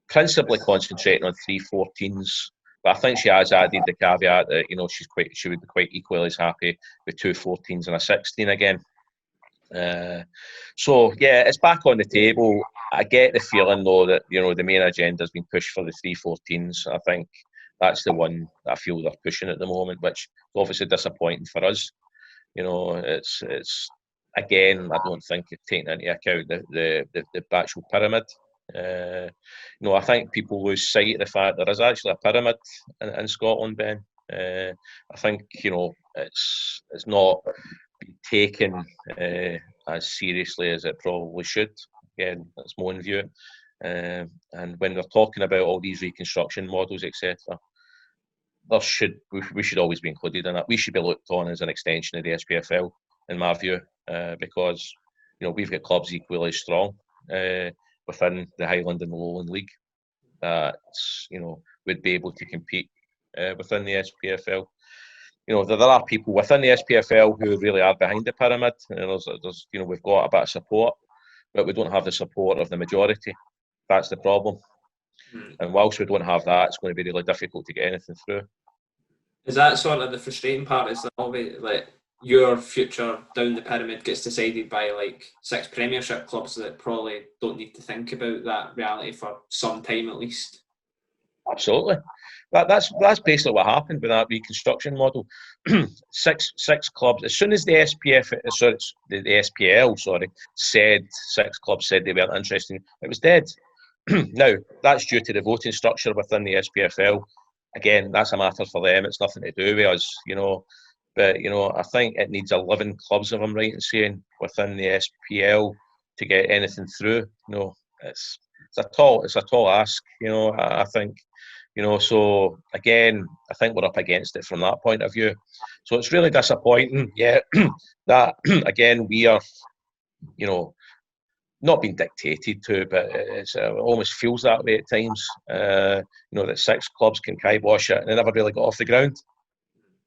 principally concentrating on 3-14s, but I think she has added the caveat that she would be quite equally as happy with 2 14s and a 16 again. So yeah, it's back on the table. I get the feeling though that the main agenda has been pushed for the 3-14s. I think that's the one I feel they're pushing at the moment, which is obviously disappointing for us. It's again, I don't think it's taking into account the actual pyramid. I think people lose sight of the fact there is actually a pyramid in Scotland, Ben. I think it's not been taken as seriously as it probably should. Again, that's my own view. And when we're talking about all these reconstruction models, etc., we should always be included in that. We should be looked on as an extension of the SPFL, in my view, because we've got clubs equally strong within the Highland and the Lowland League that would be able to compete within the SPFL. There are people within the SPFL who really are behind the pyramid. There's we've got a bit of support, but we don't have the support of the majority. That's the problem. And whilst we don't have that, it's going to be really difficult to get anything through. Is that sort of the frustrating part? Is that your future down the pyramid gets decided by 6 Premiership clubs that probably don't need to think about that reality for some time at least? Absolutely. That's basically what happened with that reconstruction model. six clubs. As soon as the SPL said 6 clubs said they weren't interested, it was dead. Now that's due to the voting structure within the SPFL. Again, that's a matter for them. It's nothing to do with us. But I think it needs 11 clubs, if I'm right in saying, within the SPL to get anything through. It's a tall ask. I think. So again, I think we're up against it from that point of view. So it's really disappointing. Yeah, that again we are, not being dictated to, but it almost feels that way at times. That 6 clubs can kibosh it and they never really got off the ground.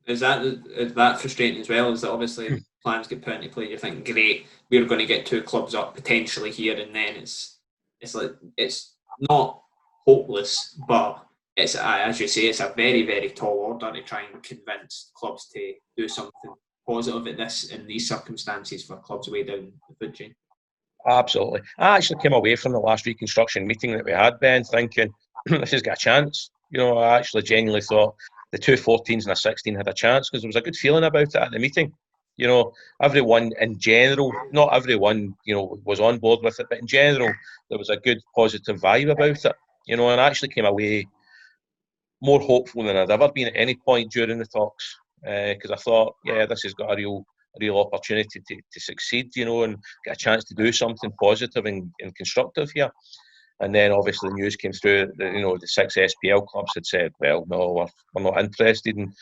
Is that frustrating as well? Is that obviously plans get put into play? You think, great, we're going to get 2 clubs up potentially here, and then it's not hopeless, but it's, as you say, it's a very, very tall order to try and convince clubs to do something positive in these circumstances for clubs way down the food chain. Absolutely. I actually came away from the last Reconstruction meeting that we had, Ben, thinking this has got a chance. I actually genuinely thought the 2 14s and a 16 had a chance, because there was a good feeling about it at the meeting. Everyone in general, not everyone, was on board with it, but in general, there was a good positive vibe about it. And I actually came away more hopeful than I'd ever been at any point during the talks, because I thought, this has got a real opportunity to succeed, and get a chance to do something positive and constructive here. And then obviously the news came through that the 6 SPL clubs had said, well, no, we're not interested, and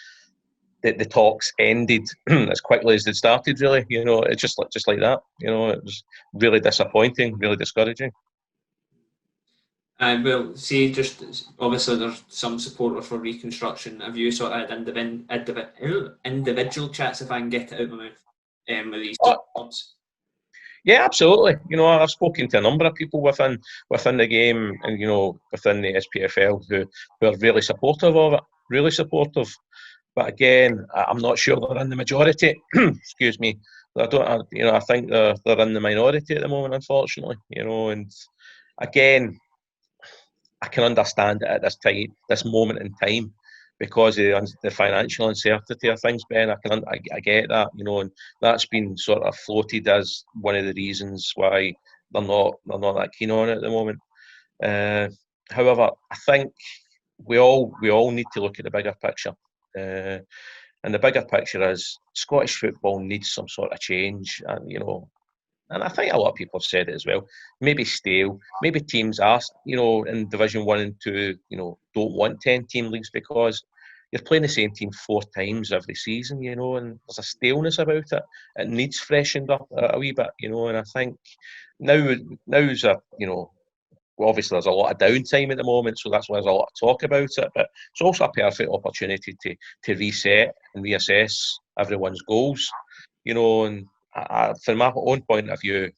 the talks ended as quickly as they started. Really, it's just like that. It was really disappointing, really discouraging. Well, see, just obviously there's some supporters for Reconstruction. Have you sort of had individual chats, if I can get it out of my mouth, with these clubs? Yeah, absolutely. I've spoken to a number of people within the game and within the SPFL who are really supportive of it, really supportive. But again, I'm not sure they're in the majority. Excuse me. I think they're in the minority at the moment, unfortunately. And again, I can understand it at this moment in time, because of the financial uncertainty of things, Ben. I get that, and that's been sort of floated as one of the reasons why they're not that keen on it at the moment. However, I think we all need to look at the bigger picture, and the bigger picture is Scottish football needs some sort of change, and I think a lot of people have said it as well. Maybe stale. Maybe teams are, in Division 1 and 2, don't want 10-team leagues, because you're playing the same team 4 times every season, and there's a staleness about it. It needs freshened up a wee bit, and I think now's obviously there's a lot of downtime at the moment, so that's why there's a lot of talk about it. But it's also a perfect opportunity to reset and reassess everyone's goals, and from my own point of view,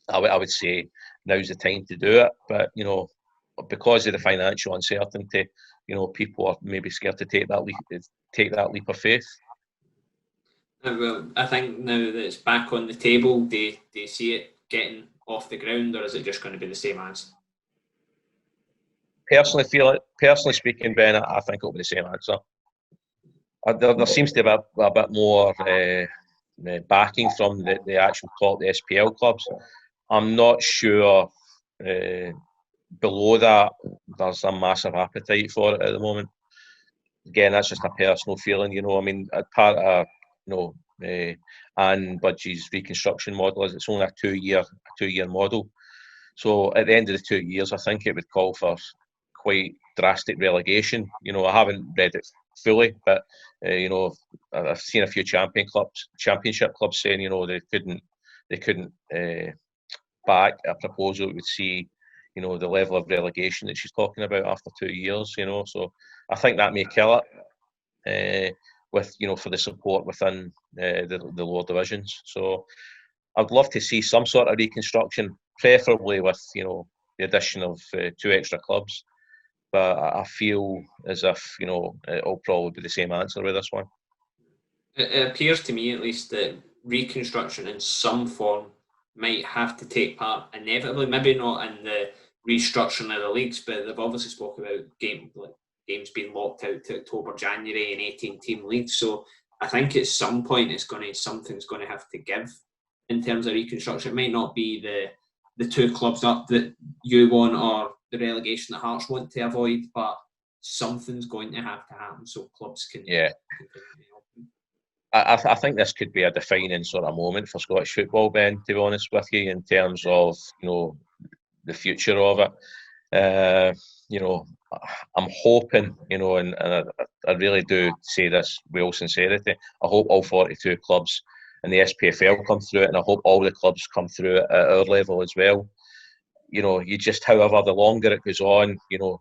I would say now's the time to do it. But because of the financial uncertainty, people are maybe scared to take that leap of faith. Well, I think now that it's back on the table, do you see it getting off the ground, or is it just going to be the same as? Personally speaking, Ben, I think it'll be the same answer. There seems to be a bit more backing from the actual top, the SPL clubs. I'm not sure below that there's a massive appetite for it at the moment. Again, that's just a personal feeling, I mean, part of Anne Budgie's Reconstruction model is it's only a two-year model. So at the end of the 2 years, I think it would call for quite drastic relegation. I haven't read it fully, but I've seen a few championship clubs saying they couldn't back a proposal that would see the level of relegation that she's talking about after 2 years. So I think that may kill it with for the support within the lower divisions. So I'd love to see some sort of reconstruction, preferably with the addition of 2 extra clubs. But I feel as if it'll probably be the same answer with this one. It appears to me, at least, that Reconstruction in some form might have to take part inevitably. Maybe not in the restructuring of the leagues, but they've obviously spoke about games being locked out to October, January, and 18-team leagues. So I think at some point something's going to have to give in terms of Reconstruction. It might not be the 2 clubs up that you want, or the relegation that Hearts want to avoid, but something's going to have to happen so clubs can. Yeah. I think this could be a defining sort of moment for Scottish football, Ben, to be honest with you, in terms of, the future of it. I'm hoping, and I really do say this with all sincerity, I hope all 42 clubs in the SPFL come through it, and I hope all the clubs come through it at our level as well. You just, however, the longer it goes on, you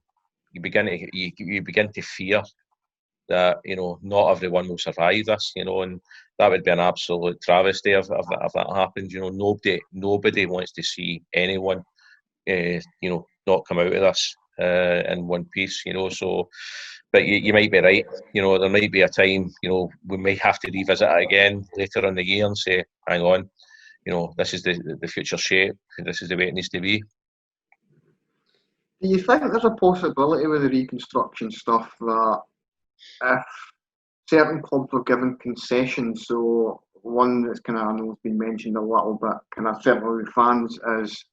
begin to fear that not everyone will survive this, and that would be an absolute travesty if that happens. Nobody wants to see anyone, not come out of this in one piece. So, but you might be right. There might be a time, we may have to revisit it again later in the year and say, hang on, this is the future shape. This is the way it needs to be. Do you think there's a possibility with the reconstruction stuff that if certain clubs were given concessions, so one that's kind of, I know has been mentioned a little bit, kind of certainly with fans, is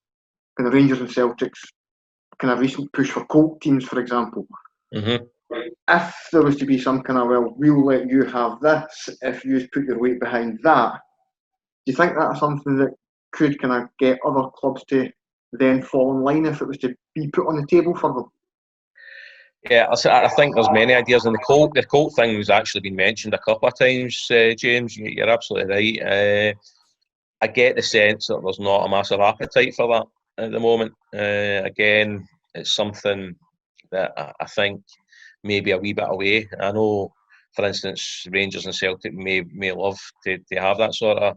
kind of Rangers and Celtic's kind of recent push for colt teams, for example. Mm-hmm. If there was to be some kind of, well, we'll let you have this if you put your weight behind that, do you think that's something that could kind of get other clubs to then fall in line if it was to be put on the table for them? Yeah, I think there's many ideas, and the colt thing has actually been mentioned a couple of times, James. You're absolutely right. I get the sense that there's not a massive appetite for that at the moment. Again, it's something that I think maybe a wee bit away. I know, for instance, Rangers and Celtic may love to have that sort of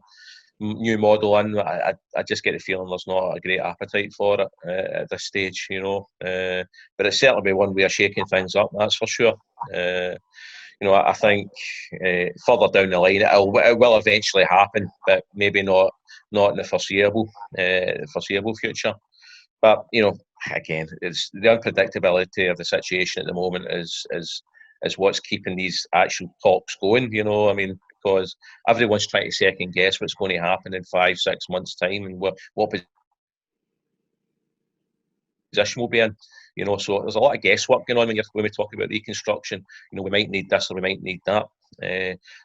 new model in. I just get the feeling there's not a great appetite for it at this stage, but it's certainly one way of shaking things up, that's for sure. I think further down the line it will eventually happen, but maybe not in the foreseeable future. But again, it's the unpredictability of the situation at the moment is what's keeping these actual talks going. Because everyone's trying to second guess what's going to happen in 5-6 months' time and what position we'll be in. So there's a lot of guesswork going on when we talk about reconstruction. We might need this or we might need that.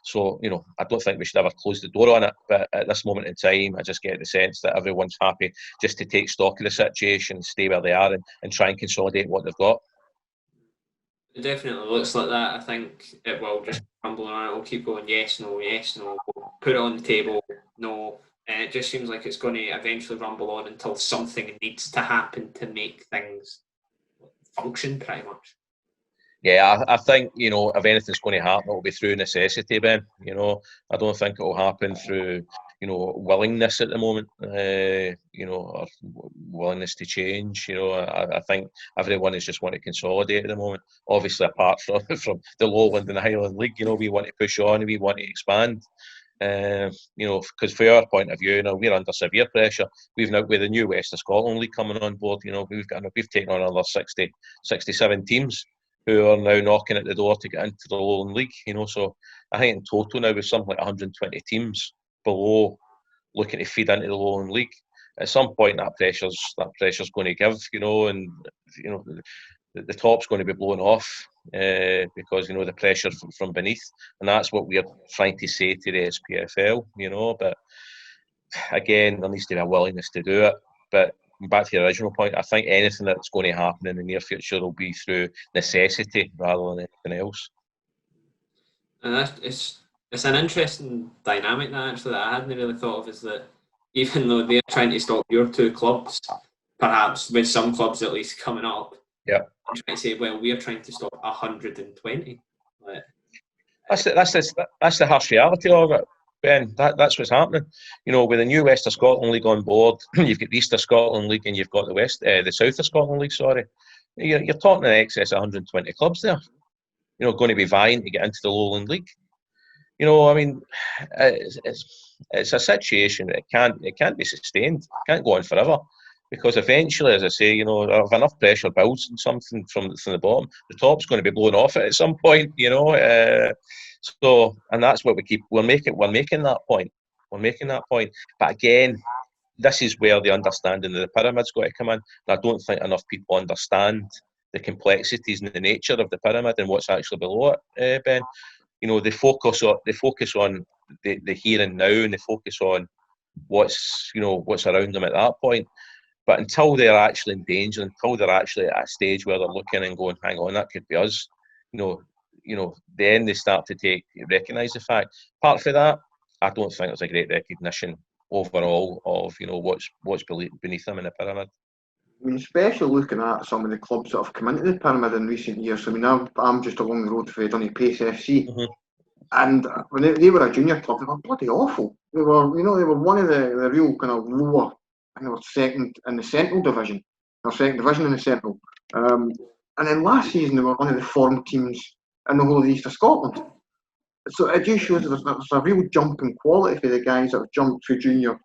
So I don't think we should ever close the door on it. But at this moment in time, I just get the sense that everyone's happy just to take stock of the situation, stay where they are, and try and consolidate what they've got. It definitely looks like that. I think it will just rumble on. It will keep going. Yes, no. We'll put it on the table. No. And it just seems like it's going to eventually rumble on until something needs to happen to make things function, pretty much. Yeah, I think, if anything's going to happen, it'll be through necessity, Ben. I don't think it'll happen through, willingness at the moment, or willingness to change. I think everyone is just want to consolidate at the moment. Obviously, apart from the Lowland and the Highland League, we want to push on, we want to expand. Because from our point of view, we're under severe pressure. We've now, with the new West of Scotland League coming on board, we've taken on another 67 teams who are now knocking at the door to get into the Lowland League. So I think in total now we've something like 120 teams below looking to feed into the Lowland League. At some point that pressure's going to give, and the top's going to be blown off because the pressure from beneath, and that's what we're trying to say to the SPFL. But again, there needs to be a willingness to do it. But back to the original point, I think anything that's going to happen in the near future will be through necessity rather than anything else. And it's an interesting dynamic that I hadn't really thought of, is that even though they're trying to stop your two clubs, perhaps with some clubs at least coming up, yeah, I'm trying to say, well, we're trying to stop 120. That's the harsh reality of it, Ben. That's what's happening. With the new West of Scotland League on board, you've got the East of Scotland League and you've got the South of Scotland League. Sorry, you're talking in excess of 120 clubs there. Going to be vying to get into the Lowland League. It's a situation that it can't be sustained. It can't go on forever. Because eventually, as I say, if enough pressure builds something from the bottom, the top's going to be blown off at some point. So, and that's what we're making that point. We're making that point. But again, this is where the understanding of the pyramid's got to come in. And I don't think enough people understand the complexities and the nature of the pyramid and what's actually below it, Ben. they focus on the here and now, and they focus on what's around them at that point. But until they're actually in danger, until they're actually at a stage where they're looking and going, hang on, that could be us, then they start to recognise the fact. Apart from that, I don't think there's a great recognition overall of what's beneath them in the pyramid. I mean, especially looking at some of the clubs that have come into the pyramid in recent years. I mean, I'm just along the road for Dunny Pace FC, and when they were a junior club, they were bloody awful. They were, they were one of the real kind of lower. I think they were second in the Central Division, or second division in the Central. And then last season they were one of the form teams in the whole of the East of Scotland. So it just shows there's a real jump in quality for the guys that have jumped through junior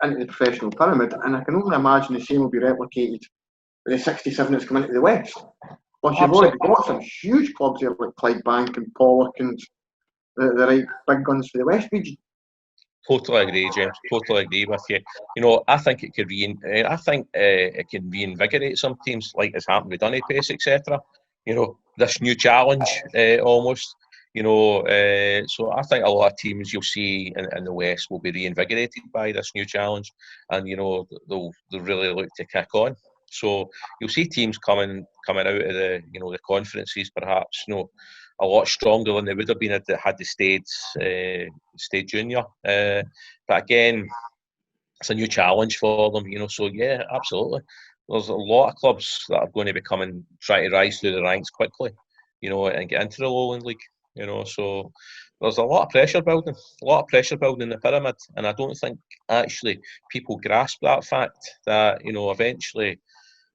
into the professional pyramid, and I can only imagine the same will be replicated with the 67 that's come into the West. Plus, you've already got some huge clubs here like Clydebank and Pollock and the right big guns for the West region. Totally agree, James. Totally agree with you. I think it could it can reinvigorate some teams, like it's happened with Dunny Pace, etc. This new challenge almost. So I think a lot of teams you'll see in the West will be reinvigorated by this new challenge, and they'll really look to kick on. So you'll see teams coming out of the conferences perhaps a lot stronger than they would have been had they stayed junior. But again, it's a new challenge for them. So yeah, absolutely. There's a lot of clubs that are going to be try to rise through the ranks quickly, and get into the Lowland League. So there's a lot of pressure building in the pyramid, and I don't think actually people grasp that fact that eventually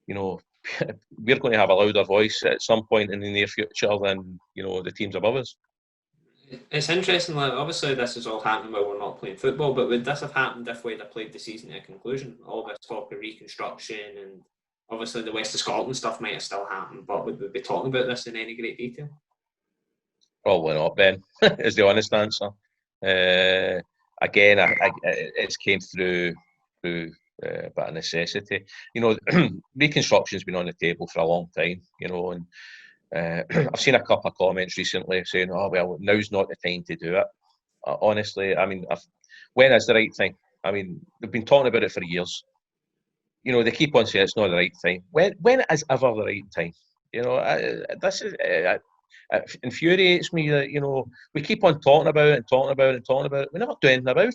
we're going to have a louder voice at some point in the near future than the teams above us. It's interesting. Like, obviously, this is all happening while we're not playing football. But would this have happened if we'd have played the season to a conclusion? All this talk of Reconstruction and obviously the West of Scotland stuff might have still happened. But would we be talking about this in any great detail? Probably not, Ben. Is the honest answer. Again, it's came through a bit of necessity. Reconstruction's been on the table for a long time. And I've seen a couple of comments recently saying, "Oh well, now's not the time to do it." Honestly, I mean, when is the right time? I mean, they've been talking about it for years. They keep on saying it's not the right time. When is ever the right time? This is. It infuriates me that we keep on talking about it. We never do anything about it.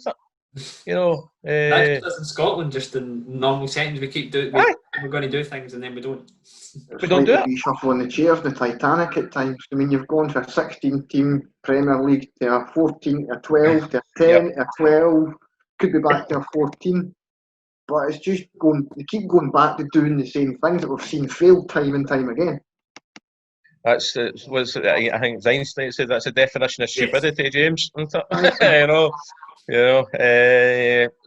That's just in Scotland, just in normal settings. We keep doing. We're going to do things and then we don't. We don't do it. Shuffling the chairs, the Titanic at times. I mean, you've gone from a 16-team Premier League to a 14, a 12, to a 10, a 12. Could be back to a 14. But it's just going. They keep going back to doing the same things that we've seen fail time and time again. I think Einstein said that's a definition of stupidity, James.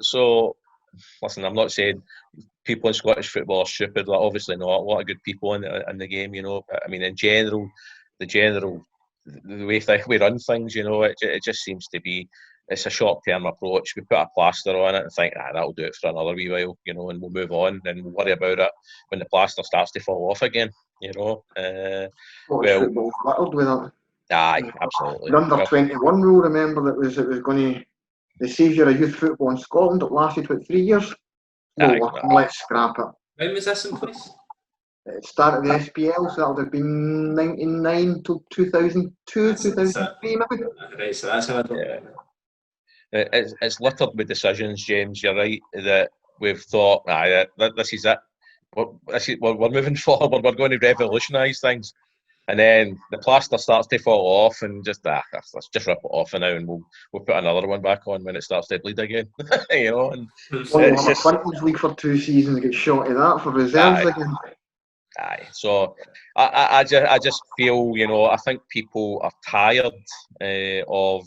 So listen, I'm not saying people in Scottish football are stupid. Like, obviously not. A lot of good people in the game, But I mean, in general, the way we run things, it just seems to be. It's a short-term approach. We put a plaster on it and think, that'll do it for another wee while, and we'll move on and we'll worry about it when the plaster starts to fall off again. Football's riddled with it. Aye, absolutely. The under 21 rule, remember, that was going to the saviour of youth football in Scotland. It lasted 3 years. Let's scrap it. When was this in place? It started the SPL, so that would have been 99 to 2002, 2003 maybe. Right, so that's how I don't remember. It's littered with decisions, James. You're right that we've thought, this is it. We're moving forward. We're going to revolutionise things, and then the plaster starts to fall off, and just let's just rip it off now, and we'll put another one back on when it starts to bleed again. And it's just Champions League for 2 seasons, get shot at that for reserves again. Aye, so I just feel, I think people are tired of.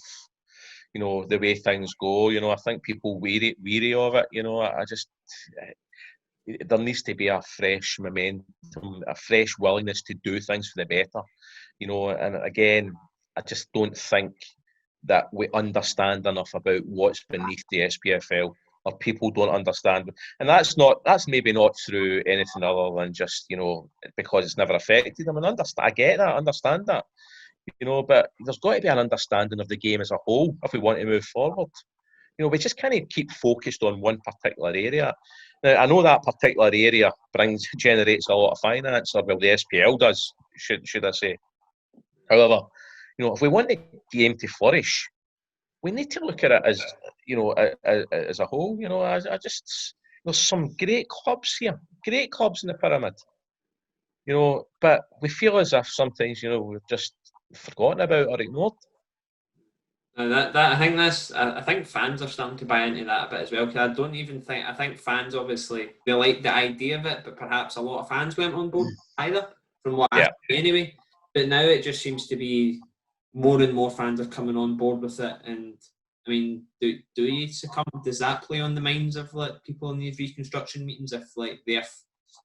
The way things go, I think people weary of it. There needs to be a fresh momentum, a fresh willingness to do things for the better. And again, I just don't think that we understand enough about what's beneath the SPFL, or people don't understand. And that's maybe not through anything other than just, because it's never affected them. And I get that, understand that. you know, but there's got to be an understanding of the game as a whole if we want to move forward. You know, we just can't keep focused on one particular area. Now, I know that particular area generates a lot of finance, or well, the SPL does, should I say. However, you know, if we want the game to flourish, we need to look at it as, you know, as a whole. You know, I just, there's some great clubs here, great clubs in the pyramid. You know, but we feel as if sometimes, you know, we've just forgotten about or ignored. I think fans are starting to buy into that a bit as well. Because I think fans obviously they like the idea of it, but perhaps a lot of fans weren't on board either, from what I see anyway. But now it just seems to be more and more fans are coming on board with it. And I mean, do you succumb? Does that play on the minds of like people in these reconstruction meetings? If like their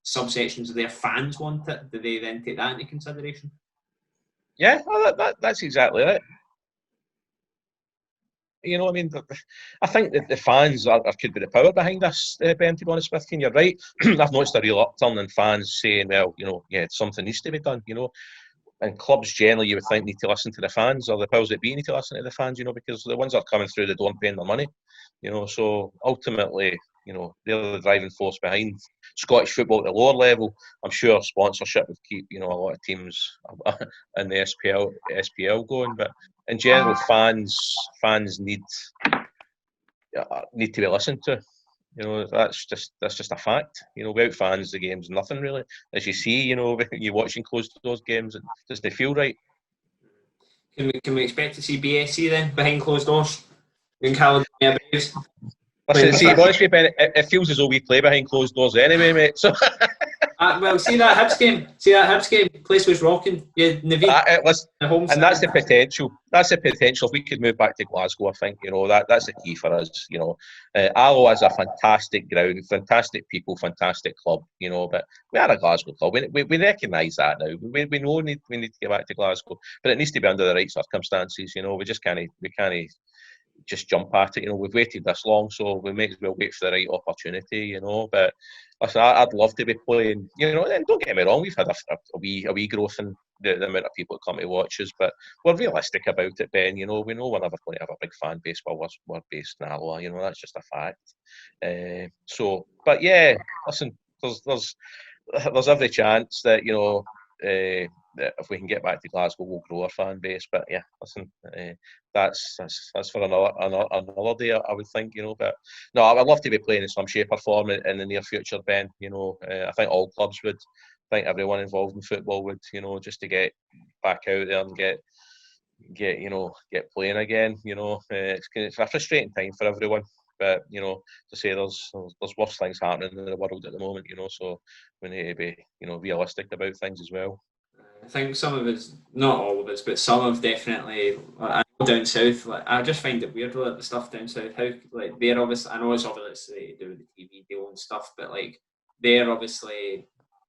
subsections of their fans want it, do they then take that into consideration? Yeah, well, that's exactly it. You know, I mean, I think that the fans could be the power behind this, Ben, to be honest with you. And you're right. I've noticed a real upturn in fans saying, well, you know, yeah, something needs to be done, you know. And clubs generally, you would think, need to listen to the fans, or the powers that be need to listen to the fans, you know, because the ones that are coming through, they don't pay their money, you know. So ultimately, you know, they're the driving force behind Scottish football at the lower level. I'm sure sponsorship would keep, you know, a lot of teams in the SPL going, but in general, fans need to be listened to. You know, that's just a fact. You know, without fans, the game's nothing really. As you see, you know, you're watching closed doors games, it doesn't feel right. Can we expect to see BSC then behind closed doors in Caledonia Braves? Listen, see, honestly, Ben, it feels as though we play behind closed doors anyway, mate. So. Well, see that Hibs game, place was rocking. Yeah, Naveed, the home and that's the potential. That's the potential. If we could move back to Glasgow, I think, you know, that's the key for us. You know, Alloa is a fantastic ground, fantastic people, fantastic club. You know, but we are a Glasgow club. We recognise that now. We know we need to get back to Glasgow, but it needs to be under the right circumstances. You know, we can't just jump at it. You know, we've waited this long, so we may as well wait for the right opportunity. You know, but listen, I'd love to be playing. You know, and don't get me wrong, we've had a wee growth in the amount of people that come to watch us, but we're realistic about it, Ben. You know, we know we're never going to have a big fan base while we're based in Alloa. You know, that's just a fact. So, but yeah, listen, there's every chance that, you know, that if we can get back to Glasgow, we'll grow our fan base. But yeah, listen, that's for another day, I would think, you know. But no, I'd love to be playing in some shape or form in the near future, Ben. You know, I think all clubs would. I think everyone involved in football would, you know, just to get back out there and get playing again. You know, it's a frustrating time for everyone. But, you know, to say there's worse things happening in the world at the moment, you know, so we need to be, you know, realistic about things as well. I think some of us, not all of us, but some have definitely. I know down south, like I just find it weird, like the stuff down south. How like they're obviously, I know it's obviously to do with the TV deal and stuff, but like they're obviously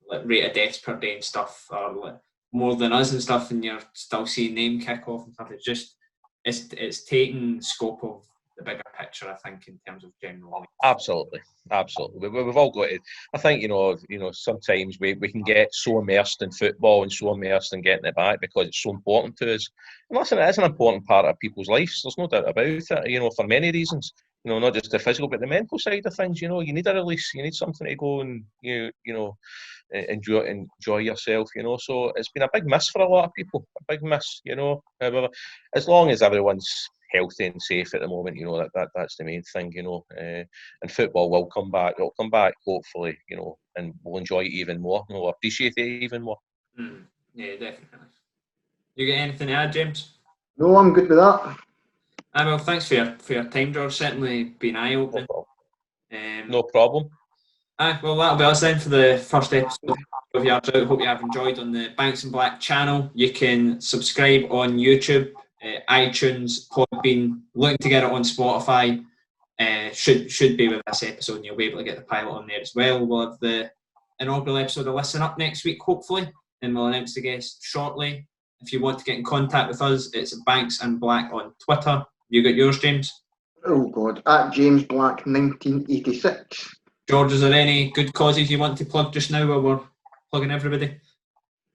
like rate of deaths per day and stuff are like more than us and stuff, and you're still seeing name kick off and stuff. It's just it's taking scope of the bigger picture, I think, in terms of general. Absolutely. We've all got it. I think, you know, sometimes we can get so immersed in football and so immersed in getting it back because it's so important to us. And listen, it is an important part of people's lives. There's no doubt about it, you know, for many reasons. You know, not just the physical, but the mental side of things. You know, you need a release. You need something to go and, you know, enjoy yourself, you know. So it's been a big miss for a lot of people. A big miss, you know. However, as long as everyone's healthy and safe at the moment, you know, that's the main thing, you know. And football will come back. It'll come back, hopefully, you know, and we'll enjoy it even more. We'll appreciate it even more. Yeah, definitely. You got anything to add, James? No, I'm good with that. Well, thanks for your time, George. Certainly been eye-opening. No problem. Well, that'll be us then for the first episode of Yards Out. Hope you have enjoyed on the Banks and Black channel. You can subscribe on YouTube, iTunes, Podbean. Looking to get it on Spotify. Should be with this episode, and you'll be able to get the pilot on there as well. We'll have the inaugural episode of Listen Up next week, hopefully, and we'll announce the guest shortly. If you want to get in contact with us, it's Banks and Black on Twitter. You got yours, James? Oh God, at James Black 1986. George, is there any good causes you want to plug just now while we're plugging everybody?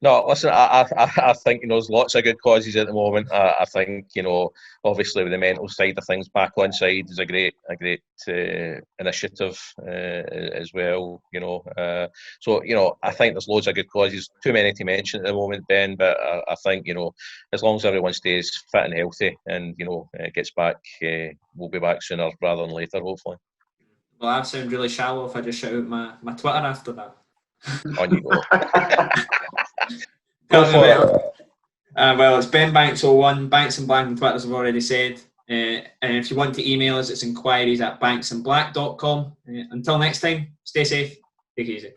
No, listen. I think there's lots of good causes at the moment. I think obviously with the mental side of things, back on side is a great initiative as well. So I think there's loads of good causes. Too many to mention at the moment, Ben. But I think as long as everyone stays fit and healthy, and gets back, we'll be back sooner rather than later, hopefully. Well, I sound really shallow if I just shout out my Twitter after that. On you go. Go for it. Well, it's Ben Banks01. Banks and Black on Twitter, as I've already said. And if you want to email us, it's inquiries@banksandblack.com. Until next time, stay safe, take it easy.